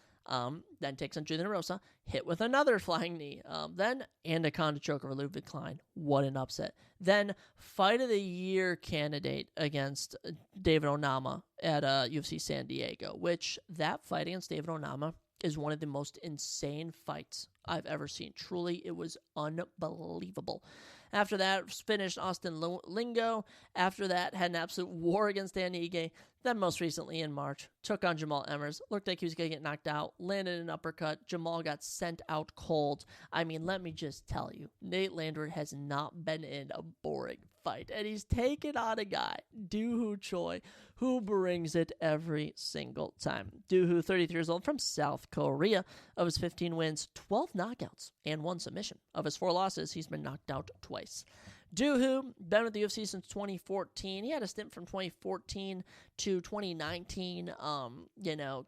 S1: Then takes on Julian Rosa, hit with another flying knee. Then Anaconda choke over Ludwig Klein. What an upset. Then Fight of the Year candidate against David Onama at UFC San Diego, which that fight against David Onama is one of the most insane fights I've ever seen. Truly, it was unbelievable. After that, finished Austin Lingo. After that, had an absolute war against Dan Ige. Then most recently in March, took on Jamal Emmers. Looked like he was going to get knocked out. Landed an uppercut. Jamal got sent out cold. I mean, let me just tell you, Nate Landwehr has not been in a boring fight. And he's taken on a guy, Do Hoo Choi, who brings it every single time. Do Hoo, 33 years old, from South Korea. Of his 15 wins, 12 knockouts and 1 submission. Of his 4 losses, he's been knocked out twice. Do Hoo, been with the UFC since 2014. He had a stint from 2014 to 2019.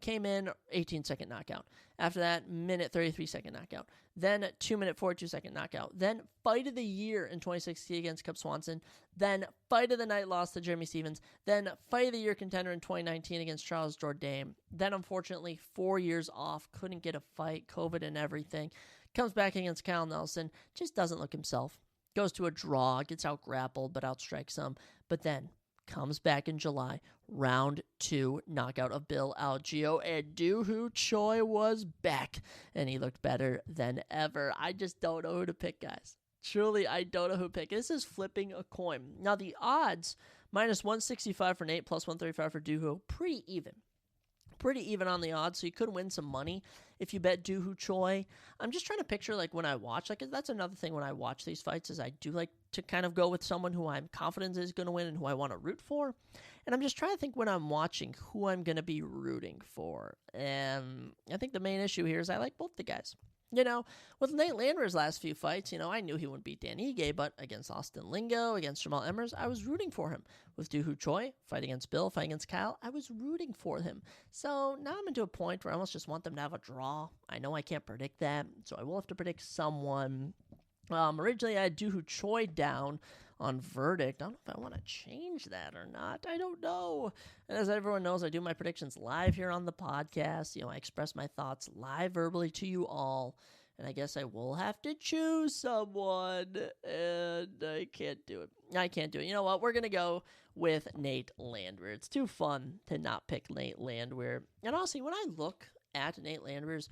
S1: Came in 18-second knockout. After that, minute 33-second knockout. Then 2-minute 42-second knockout. Then Fight of the Year in 2016 against Cub Swanson. Then Fight of the Night loss to Jeremy Stevens. Then Fight of the Year contender in 2019 against Charles Jourdain. Then, unfortunately, 4 years off. Couldn't get a fight. COVID and everything. Comes back against Kyle Nelson. Just doesn't look himself. Goes to a draw, gets out grappled, but outstrikes him. But then comes back in July, round 2 knockout of Bill Algeo, and Do Hoo Choi was back, and he looked better than ever. I just don't know who to pick, guys. Truly, I don't know who to pick. This is flipping a coin. Now, the odds, minus 165 for Nate, plus 135 for Do Hoo, pretty even. Pretty even on the odds, so you could win some money if you bet Do Hoo Choi. I'm just trying to picture, when I watch, that's another thing when I watch these fights, is I do like to kind of go with someone who I'm confident is going to win and who I want to root for. And I'm just trying to think when I'm watching who I'm going to be rooting for. And I think the main issue here is I like both the guys. With Nate Landwehr's last few fights, I knew he wouldn't beat Dan Ige, but against Austin Lingo, against Jamal Emmers, I was rooting for him. With Do Hoo Choi, fight against Bill, fight against Kyle, I was rooting for him. So now I'm into a point where I almost just want them to have a draw. I know I can't predict that, so I will have to predict someone. Originally, I had Do Hoo Choi down on verdict. I don't know if I want to change that or not. I don't know. And as everyone knows, I do my predictions live here on the podcast. I express my thoughts live verbally to you all. And I guess I will have to choose someone. And I can't do it. You know what? We're going to go with Nate Landwehr. It's too fun to not pick Nate Landwehr. And honestly, when I look at Nate Landwehr's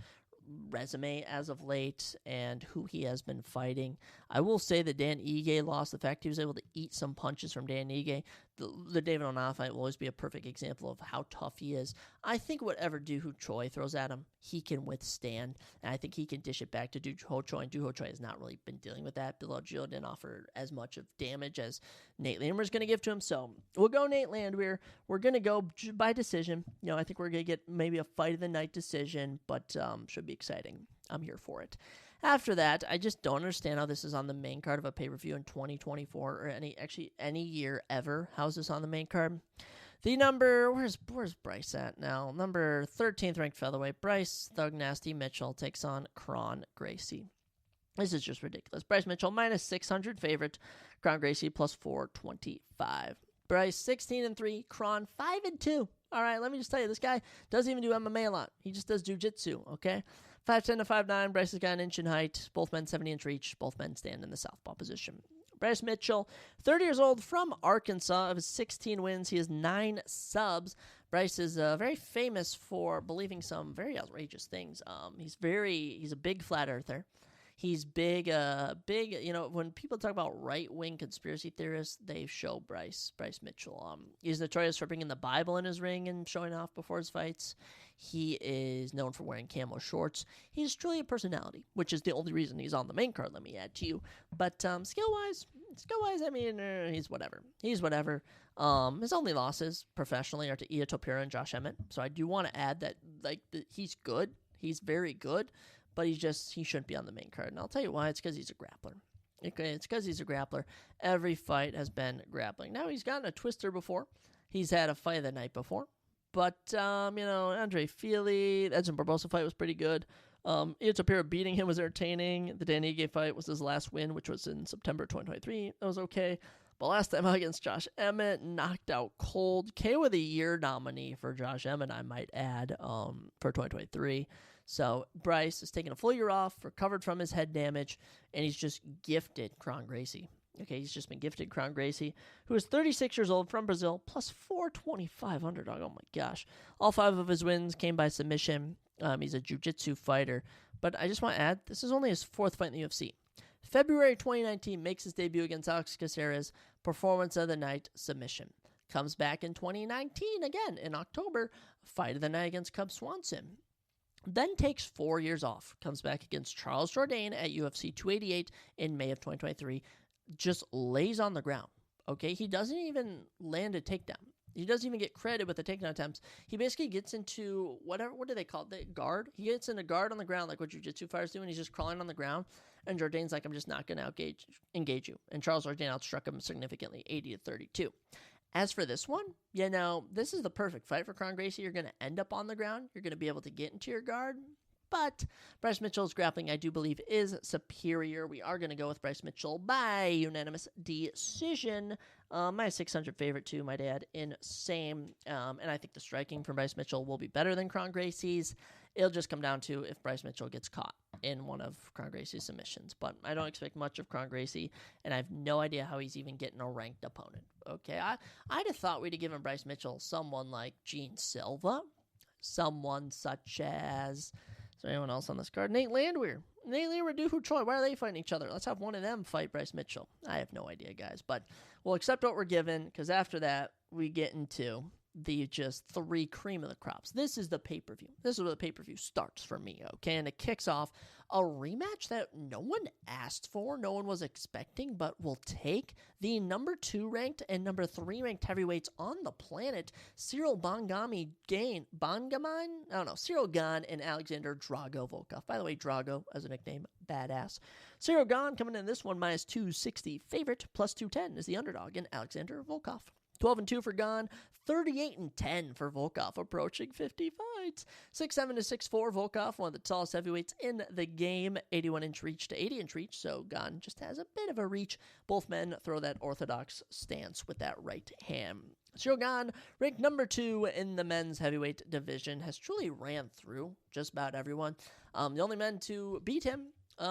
S1: resume as of late and who he has been fighting, I will say that Dan Ige lost. The fact he was able to eat some punches from Dan Ige, the David Onama fight will always be a perfect example of how tough he is. I think whatever Do Hoo Choi throws at him, he can withstand, and I think he can dish it back to Do Hoo Choi, and Do Hoo Choi has not really been dealing with that. Bill Algeo didn't offer as much of damage as Nate Landwehr is going to give to him, so we'll go Nate Landwehr. We're going to go by decision. I think we're going to get maybe a fight of the night decision, but should be exciting. I'm here for it. After that, I just don't understand how this is on the main card of a pay-per-view in 2024 or any year ever. How's this on the main card? The number, where's Bryce at now? Number 13th ranked featherweight, Bryce Thug Nasty Mitchell takes on Kron Gracie. This is just ridiculous. Bryce Mitchell minus 600 favorite, Kron Gracie plus 425. Bryce 16-3, Kron 5-2. All right, let me just tell you, this guy doesn't even do MMA a lot. He just does jiu-jitsu, okay? 5'10" to 5'9", Bryce has got an inch in height. Both men 70-inch reach. Both men stand in the southpaw position. Bryce Mitchell, 30 years old, from Arkansas. Of his 16 wins, he has 9 subs. Bryce is very famous for believing some very outrageous things. He's a big flat earther. He's big, when people talk about right-wing conspiracy theorists, they show Bryce Mitchell. He's notorious for bringing the Bible in his ring and showing off before his fights. He is known for wearing camo shorts. He's truly a personality, which is the only reason he's on the main card, let me add to you. But skill-wise, I mean, he's whatever. His only losses professionally are to Io Topira and Josh Emmett. So I do want to add that, he's good. He's very good, but he shouldn't be on the main card. And I'll tell you why. It's because he's a grappler. Okay, it's because he's a grappler. Every fight has been grappling. Now, he's gotten a twister before. He's had a fight of the night before. But, Andre Fili, Edson Barbosa fight was pretty good. Io Topira beating him was entertaining. The Dan Ige fight was his last win, which was in September 2023. That was okay. But last time out against Josh Emmett, knocked out cold. KO of the Year nominee for Josh Emmett, I might add, for 2023. So Bryce is taking a full year off, recovered from his head damage, and he's just gifted Kron Gracie. Okay, he's just been gifted Kron Gracie, who is 36 years old from Brazil, plus 425 underdog. Oh my gosh. All 5 of his wins came by submission. He's a jiu-jitsu fighter. But I just want to add, this is only his 4th fight in the UFC. February 2019 makes his debut against Alex Caceres, performance of the night, submission. Comes back in 2019 again in October, fight of the night against Cub Swanson. Then takes 4 years off. Comes back against Charles Jourdain at UFC 288 in May of 2023. Just lays on the ground. Okay, he doesn't even land a takedown. He doesn't even get credit with the takedown attempts. He basically gets into what do they call it? The guard? He gets in a guard on the ground like what jiu-jitsu fighters do, and he's just crawling on the ground. And Jourdain's like, I'm just not going to engage you. And Charles Jourdain outstruck him significantly, 80-32. As for this one, this is the perfect fight for Kron Gracie. You're going to end up on the ground. You're going to be able to get into your guard. But Bryce Mitchell's grappling, I do believe, is superior. We are going to go with Bryce Mitchell by unanimous decision. My 600 favorite, too, might add, in same. And I think the striking from Bryce Mitchell will be better than Kron Gracie's. It'll just come down to if Bryce Mitchell gets caught in one of Kron Gracie's submissions. But I don't expect much of Kron Gracie, and I have no idea how he's even getting a ranked opponent. Okay, I'd have thought we'd have given Bryce Mitchell someone like Gene Silva, someone such as... Is there anyone else on this card? Nate Landwehr, Dooku Choi. Why are they fighting each other? Let's have one of them fight Bryce Mitchell. I have no idea, guys. But we'll accept what we're given, because after that, we get into the just 3 cream of the crops. This is the pay-per-view. This is where the pay-per-view starts for me, okay? And it kicks off a rematch that no one asked for, no one was expecting, but will take the number 2 ranked and number 3 ranked heavyweights on the planet, Cyril Bongamine, Cyril Gane and Alexander Drago Volkov. By the way, Drago, as a nickname, badass. Cyril Gane coming in this one, minus 260 favorite, plus 210 is the underdog in Alexander Volkov. 12-2 for Gane, 38-10 for Volkov, approaching 50 fights. 6'7" to 6'4", Volkov, one of the tallest heavyweights in the game. 81-inch reach to 80-inch reach, so Gane just has a bit of a reach. Both men throw that orthodox stance with that right hand. Cyril Gane, ranked number 2 in the men's heavyweight division, has truly ran through just about everyone. The only men to beat him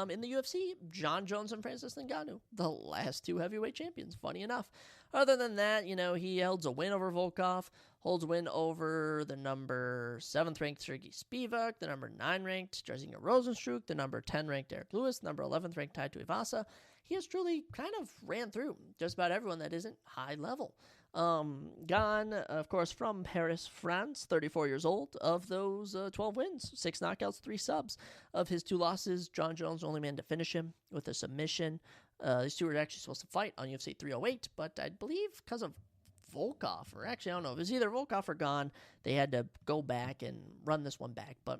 S1: in the UFC, John Jones and Francis Ngannou, the last 2 heavyweight champions, funny enough. Other than that, he holds a win over Volkov, holds a win over the number 7th ranked Sergey Spivak, the number 9 ranked Jairzinho Rozenstruik, the number 10 ranked Eric Lewis, number 11th ranked Tai Tuivasa. He has truly kind of ran through just about everyone that isn't high level. Gane, of course, from Paris, France, 34 years old. Of those 12 wins, 6 knockouts, 3 subs. Of his 2 losses, John Jones, the only man to finish him with a submission. These 2 were actually supposed to fight on UFC 308, but I believe because of Volkov, or actually, I don't know, it was either Volkov or Gane, they had to go back and run this one back, but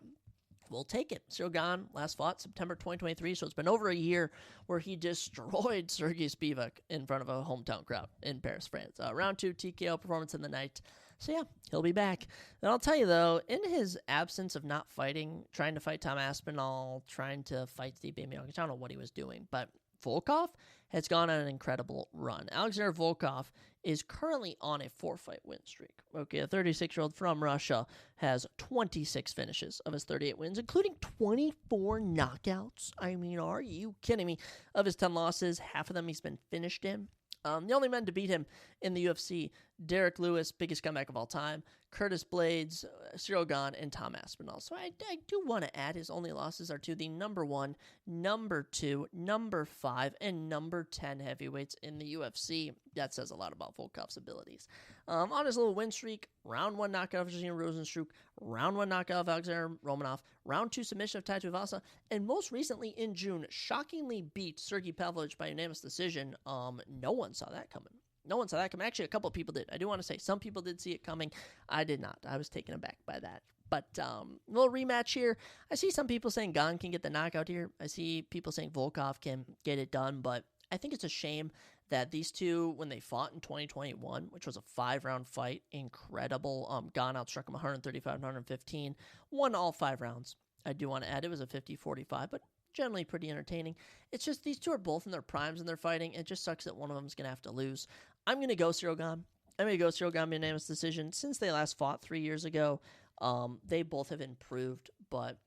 S1: we'll take it. Cyril Gane last fought September 2023, so it's been over a year where he destroyed Sergey Spivak in front of a hometown crowd in Paris, France. Round 2 TKO performance in the night. So yeah, he'll be back. And I'll tell you though, in his absence of not fighting, trying to fight Tom Aspinall, trying to fight Steve Miocic, I don't know what he was doing, but Volkov has gone on an incredible run. Alexander Volkov is currently on a 4-fight win streak. Okay, a 36-year-old from Russia has 26 finishes of his 38 wins, including 24 knockouts. I mean, are you kidding me? Of his 10 losses, half of them he's been finished in. The only men to beat him in the UFC, Derek Lewis, biggest comeback of all time, Curtis Blades, Cyril Gahn, and Tom Aspinall. So I do want to add his only losses are to the number 1, number 2, number 5, and number 10 heavyweights in the UFC. That says a lot about Volkov's abilities. On his little win streak, round 1 knockout of Jairzinho Rozenstruik, round 1 knockout of Alexander Romanov, round 2 submission of Tai Tuivasa, and most recently in June, shockingly beat Sergey Pavlovich by unanimous decision. No one saw that coming. No one saw that coming. Actually, a couple of people did. I do want to say some people did see it coming. I did not. I was taken aback by that. But little rematch here. I see some people saying Gahn can get the knockout here. I see people saying Volkov can get it done. But I think it's a shame that these two, when they fought in 2021, which was a 5-round fight, incredible. Gahn outstruck him 135-115, won all 5 rounds. I do want to add it was a 50-45, but generally pretty entertaining. It's just these two are both in their primes and they're fighting. It just sucks that one of them is going to have to lose. I'm going to go Cyril Gahn. I'm going to go Cyril Gahn by unanimous decision. Since they last fought 3 years ago, they both have improved, but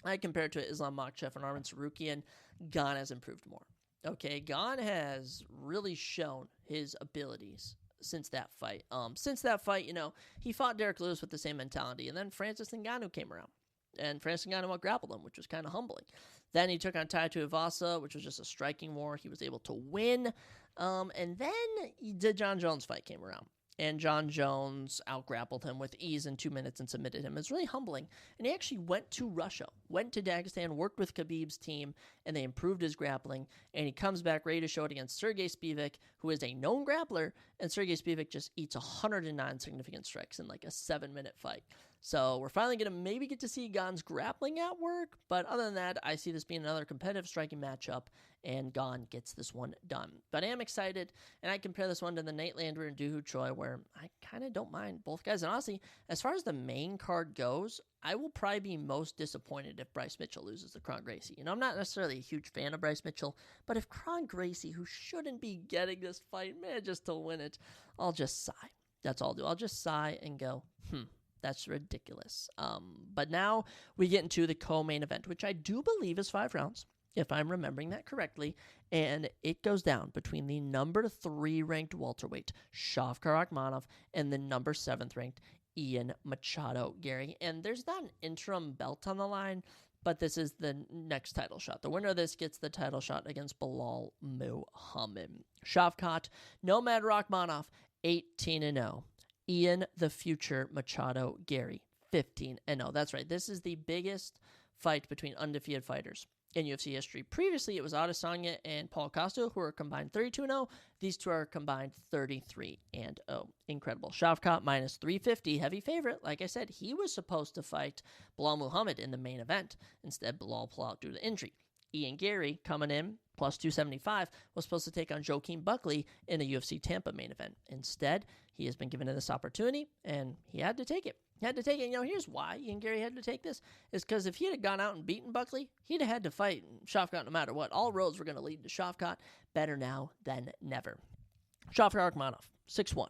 S1: I compare it to Islam Makhachev and Arman Tsarukyan. Gahn has improved more. Okay, Gahn has really shown his abilities since that fight. He fought Derek Lewis with the same mentality, and then Francis Ngannou came around. And Francis Ngannou out-grappled him, which was kind of humbling. Then he took on Tai Tuivasa, which was just a striking war. He was able to win. And then the John Jones fight came around. And John Jones out-grappled him with ease in 2 minutes and submitted him. It's really humbling. And he actually went to Russia, went to Dagestan, worked with Khabib's team, and they improved his grappling. And he comes back ready to show it against Sergey Spivak, who is a known grappler. And Sergey Spivak just eats 109 significant strikes in like a 7-minute fight. So we're finally going to maybe get to see Gahn's grappling at work. But other than that, I see this being another competitive striking matchup, and Gahn gets this one done. But I am excited, and I compare this one to the Nate Landwehr and Dooho Choi, where I kind of don't mind both guys. And honestly, as far as the main card goes, I will probably be most disappointed if Bryce Mitchell loses to Kron Gracie. I'm not necessarily a huge fan of Bryce Mitchell, but if Kron Gracie, who shouldn't be getting this fight, manages to win it, I'll just sigh. That's all I'll do. I'll just sigh and go, that's ridiculous. But now we get into the co-main event, which I do believe is 5 rounds, if I'm remembering that correctly. And it goes down between the number 3 ranked welterweight, Shavkat Rakhmonov, and the number 7th ranked Ian Machado Gary. And there's not an interim belt on the line, but this is the next title shot. The winner of this gets the title shot against Bilal Muhammad. Shavkat Nomad Rakhmonov, 18-0. Ian the Future Machado Gary, 15-0. That's right. This is the biggest fight between undefeated fighters in UFC history. Previously, it was Adesanya and Paul Costa, who are combined 32-0. These two are combined 33-0. Incredible. Shavkat minus 350, heavy favorite. Like I said, he was supposed to fight Bilal Muhammad in the main event. Instead, Bilal pulled out due to injury. Ian Gary, coming in, plus 275, was supposed to take on Joaquin Buckley in a UFC Tampa main event. Instead, he has been given this opportunity, and he had to take it. Here's why Ian Gary had to take this, is because if he had gone out and beaten Buckley, he'd have had to fight Shavkat no matter what. All roads were going to lead to Shavkat. Better now than never. Shavkat Rakhmonov, 6'1".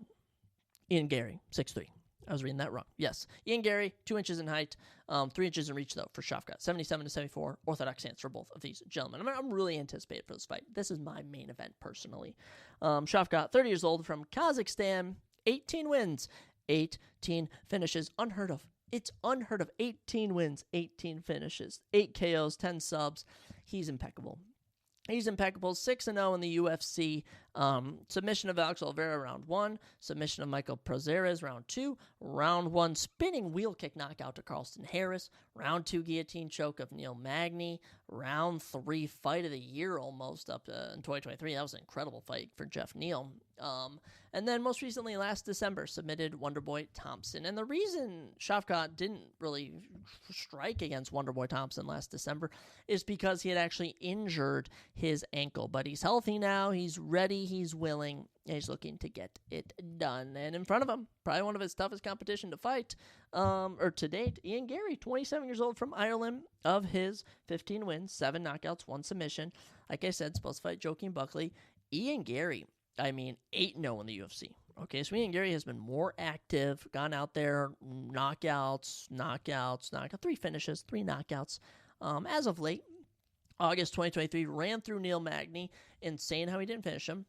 S1: Ian Gary, 6'3". I was reading that wrong. Yes. Ian Gary, 2 inches in height, 3 inches in reach, though, for Shavkat. 77-74, orthodox stance for both of these gentlemen. I'm really anticipated for this fight. This is my main event, personally. Shavkat, 30 years old, from Kazakhstan, 18 wins, 18 finishes. Unheard of. It's unheard of. 18 wins, 18 finishes, 8 KOs, 10 subs. He's impeccable. 6-0 in the UFC. Submission of Alex Oliveira, round 1. Submission of Michael Prozeres, round 2. Round 1, spinning wheel kick knockout to Carlston Harris. Round 2, guillotine choke of Neil Magny. Round 3, fight of the year almost up in 2023. That was an incredible fight for Jeff Neal. And then most recently, last December, submitted Wonderboy Thompson. And the reason Shavkat didn't really strike against Wonderboy Thompson last December is because he had actually injured his ankle. But he's healthy now, he's ready, he's willing, and he's looking to get it done. And in front of him, probably one of his toughest competition to fight, or to date, Ian Gary, 27 years old, from Ireland. Of his 15 wins, 7 knockouts, 1 submission. Like I said, supposed to fight Joaquin Buckley. Ian Gary, 8-0 in the UFC. Okay, so Ian Gary has been more active, gone out there, knockouts, 3 finishes, 3 knockouts. As of late, August 2023, ran through Neil Magny. Insane how he didn't finish him.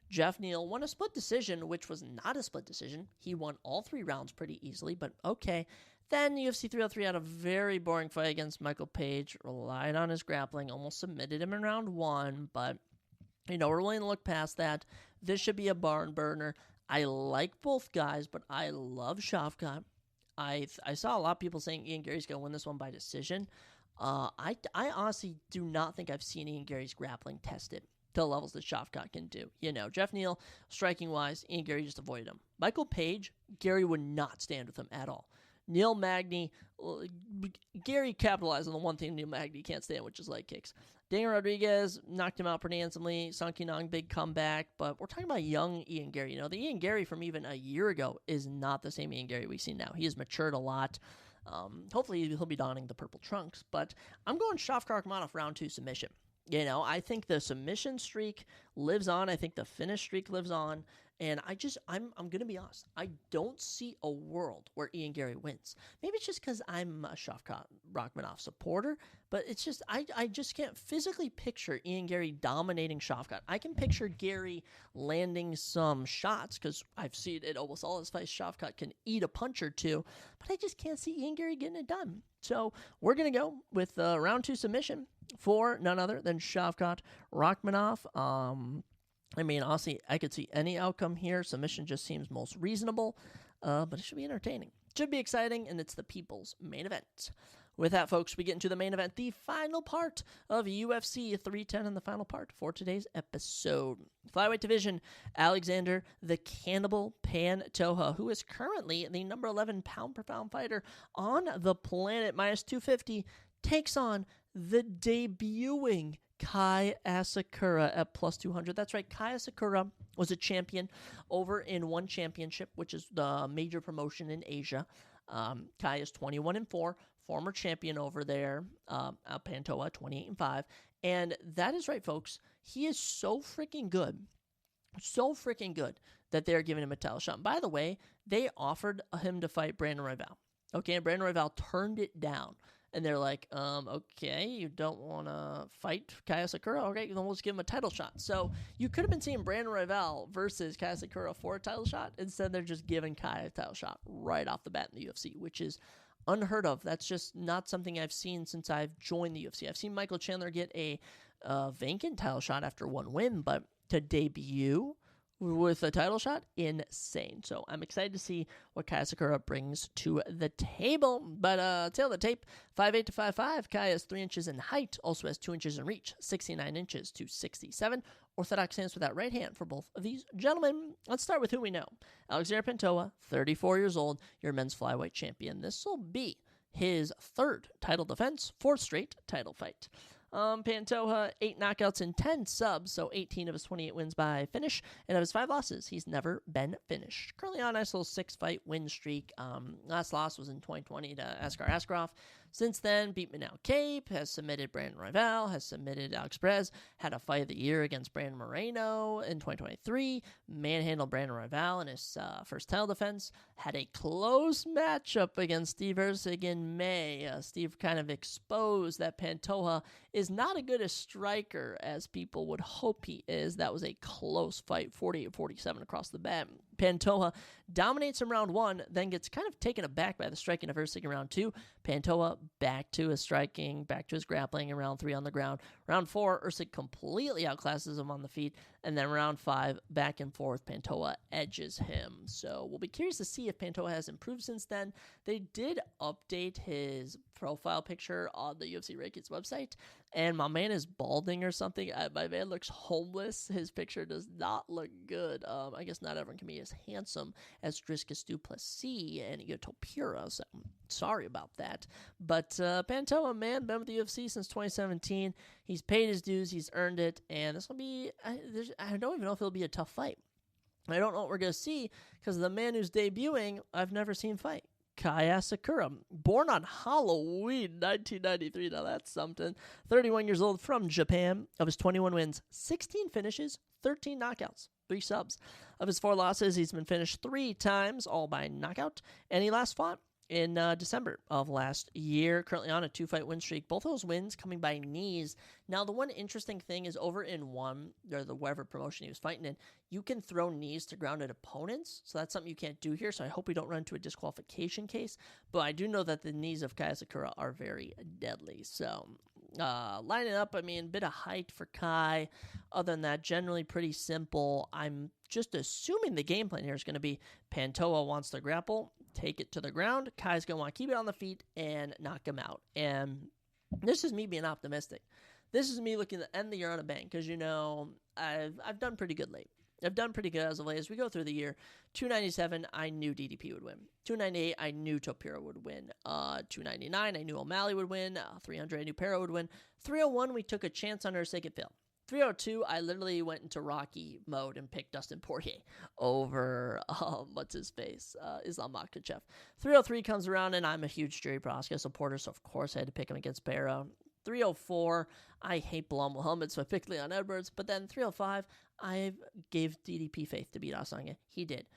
S1: Jeff Neal won a split decision, which was not a split decision. He won all 3 rounds pretty easily, but okay. Then UFC 303 had a very boring fight against Michael Page, relied on his grappling, almost submitted him in round 1, but we're willing to look past that. This should be a barn burner. I like both guys, but I love Shavkat. I saw a lot of people saying Ian Gary's going to win this one by decision. I honestly do not think I've seen Ian Gary's grappling tested to the levels that Shavkat can do. Jeff Neal, striking-wise, Ian Gary just avoided him. Michael Page, Gary would not stand with him at all. Neil Magny, Gary capitalized on the one thing Neil Magny can't stand, which is leg kicks. Daniel Rodriguez knocked him out pretty handsomely. Sung Kinong, big comeback. But we're talking about young Ian Gary. The Ian Gary from even a year ago is not the same Ian Gary we see now. He has matured a lot. Hopefully he'll be donning the purple trunks. But I'm going Shavkat Rakhmonov round 2 submission. I think the submission streak lives on. I think the finish streak lives on. And I'm going to be honest. I don't see a world where Ian Gary wins. Maybe it's just because I'm a Shavkat Rakhmonov supporter, but it's just, I just can't physically picture Ian Gary dominating Shavkat. I can picture Gary landing some shots because I've seen it almost all his fights. Shavkat can eat a punch or two, but I just can't see Ian Gary getting it done. So we're going to go with round 2 submission for none other than Shavkat Rakhmonov. Honestly, I could see any outcome here. Submission just seems most reasonable, but it should be entertaining. Should be exciting, and it's the people's main event. With that, folks, we get into the main event, the final part of UFC 310, and the final part for today's episode. Flyweight division, Alexander the Cannibal Pantoja, who is currently the number 11 pound-per-pound fighter on the planet, minus 250, takes on the debuting Kai Asakura at plus 200. That's right. Kai Asakura was a champion over in One Championship, which is the major promotion in Asia. Kai is 21-4, former champion over there. Pantoja 28-5, and that is right, folks. He is so freaking good that they're giving him a title shot. And by the way, they offered him to fight Brandon Royval. Okay, and Brandon Royval turned it down. And they're like, okay, you don't want to fight Kai Asakura? Okay, then we'll just give him a title shot. So you could have been seeing Brandon Royval versus Kai Asakura for a title shot. Instead, they're just giving Kai a title shot right off the bat in the UFC, which is unheard of. That's just not something I've seen since I've joined the UFC. I've seen Michael Chandler get a vacant title shot after one win, but to debut with a title shot, insane. So I'm excited to see what Kai Asakura brings to the table. But tail of the tape, 5'8" to 5'5". Kai is 3 inches in height, also has 2 inches in reach, 69 inches to 67. Orthodox stance with that right hand for both of these gentlemen. Let's start with who we know. Alexander Pantoja, 34 years old, your men's flyweight champion. This will be his 3rd title defense, 4th straight title fight. Pantoja, 8 knockouts and 10 subs, so 18 of his 28 wins by finish, and of his 5 losses, he's never been finished. Currently on a nice little 6-fight win streak. Last loss was in 2020 to Askar Askarov. Since then, beat Manel Cape, has submitted Brandon Royval, has submitted Alex Perez, had a fight of the year against Brandon Moreno in 2023, manhandled Brandon Royval in his first title defense, had a close matchup against Steve Erceg in May. Steve kind of exposed that Pantoja is not as good a striker as people would hope he is. That was a close fight, 48-47 across the bat. Pantoja dominates in round 1, then gets kind of taken aback by the striking of Erceg in round 2. Pantoja back to his striking, back to his grappling in round 3 on the ground. Round 4, Erceg completely outclasses him on the feet. And then round 5, back and forth, Pantoja edges him. So we'll be curious to see if Pantoja has improved since then. They did update his profile picture on the UFC Rankings website, and my man is balding or something. My man looks homeless. His picture does not look good. I guess not everyone can be as handsome as Dricus du Plessis and Igo Topura, so I'm sorry about that. But Pantoja, man, been with the UFC since 2017. He's paid his dues. He's earned it, and this will be, I don't even know if it'll be a tough fight. I don't know what we're going to see because the man who's debuting, I've never seen fight. Kai Asakura, born on Halloween 1993. Now that's something. 31 years old from Japan. Of his 21 wins, 16 finishes, 13 knockouts, 3 subs. Of his 4 losses, he's been finished 3 times, all by knockout. And he last fought in December of last year. Currently on a 2-fight win streak. Both those wins coming by knees. Now, the one interesting thing is over in one, or the whatever promotion he was fighting in, you can throw knees to grounded opponents. So that's something you can't do here. So I hope we don't run into a disqualification case. But I do know that the knees of Kai Sakura are very deadly. So lining up, I mean, a bit of height for Kai. Other than that, generally pretty simple. I'm just assuming the game plan here is going to be Pantoja wants to grapple, take it to the ground. Kai's going to want to keep it on the feet and knock him out. And this is me being optimistic. This is me looking to end the year on a bang because, you know, I've done pretty good late. I've done pretty good as of late. As we go through the year, 297, I knew DDP would win. 298, I knew Topiro would win. 299, I knew O'Malley would win. 300, I knew Pero would win. 301, we took a chance on her sake it failed. 302, I literally went into Rocky mode and picked Dustin Poirier over, Islam Makhachev. 303 comes around, and I'm a huge Jerry Proska supporter, so of course I had to pick him against Barrow. 304, I hate Bilal Muhammad, so I picked Leon Edwards. But then 305, I gave DDP faith to beat Asanga. He did.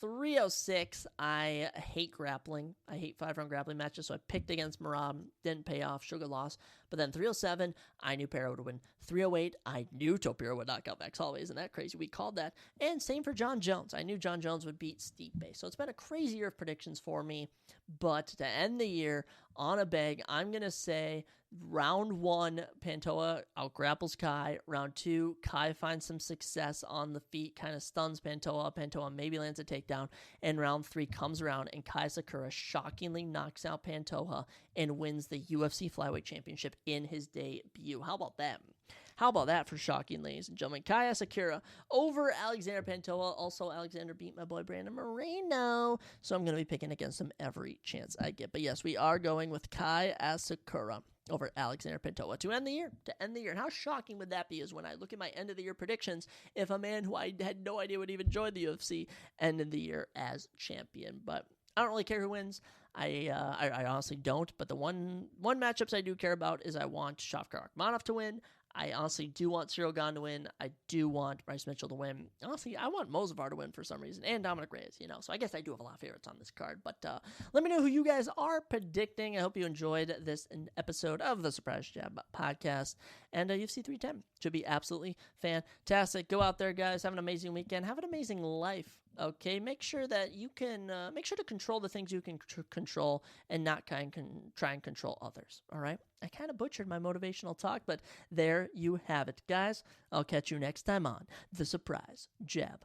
S1: 306, I hate grappling. I hate 5-round grappling matches, so I picked against Merab. Didn't pay off. Sugar loss. But then 307, I knew Pero would win. 308, I knew Topiro would knock out Max Holloway. Isn't that crazy? We called that. And same for John Jones. I knew John Jones would beat Stipe. So it's been a crazy year of predictions for me. But to end the year on a bag, I'm going to say round 1, Pantoja outgrapples Kai. Round 2, Kai finds some success on the feet, kind of stuns Pantoja. Pantoja maybe lands a takedown. And round 3 comes around, and Kai Sakura shockingly knocks out Pantoja and wins the UFC Flyweight Championship in his debut. How about that? How about that for shocking, ladies and gentlemen? Kai Sakura over Alexander Pantoja. Also, Alexander beat my boy Brandon Moreno. So I'm going to be picking against him every chance I get. But yes, we are going with Kai Sakura over Alexander Pantoja to end the year. And how shocking would that be is when I look at my end of the year predictions, if a man who I had no idea would even join the UFC ended the year as champion. But I don't really care who wins. I honestly don't. But the one matchups I do care about is I want Shavkat Rakhmonov to win. I honestly do want Cyril Gane to win. I do want Bryce Mitchell to win. Honestly, I want Mozavar to win for some reason, and Dominic Reyes, you know. So I guess I do have a lot of favorites on this card. But let me know who you guys are predicting. I hope you enjoyed this episode of the Surprise Jab podcast. And UFC 310 should be absolutely fantastic. Go out there, guys. Have an amazing weekend. Have an amazing life. Okay, make sure that you can make sure to control the things you can control and not try and control others. All right, I kind of butchered my motivational talk, but there you have it, guys. I'll catch you next time on the Surprise Jab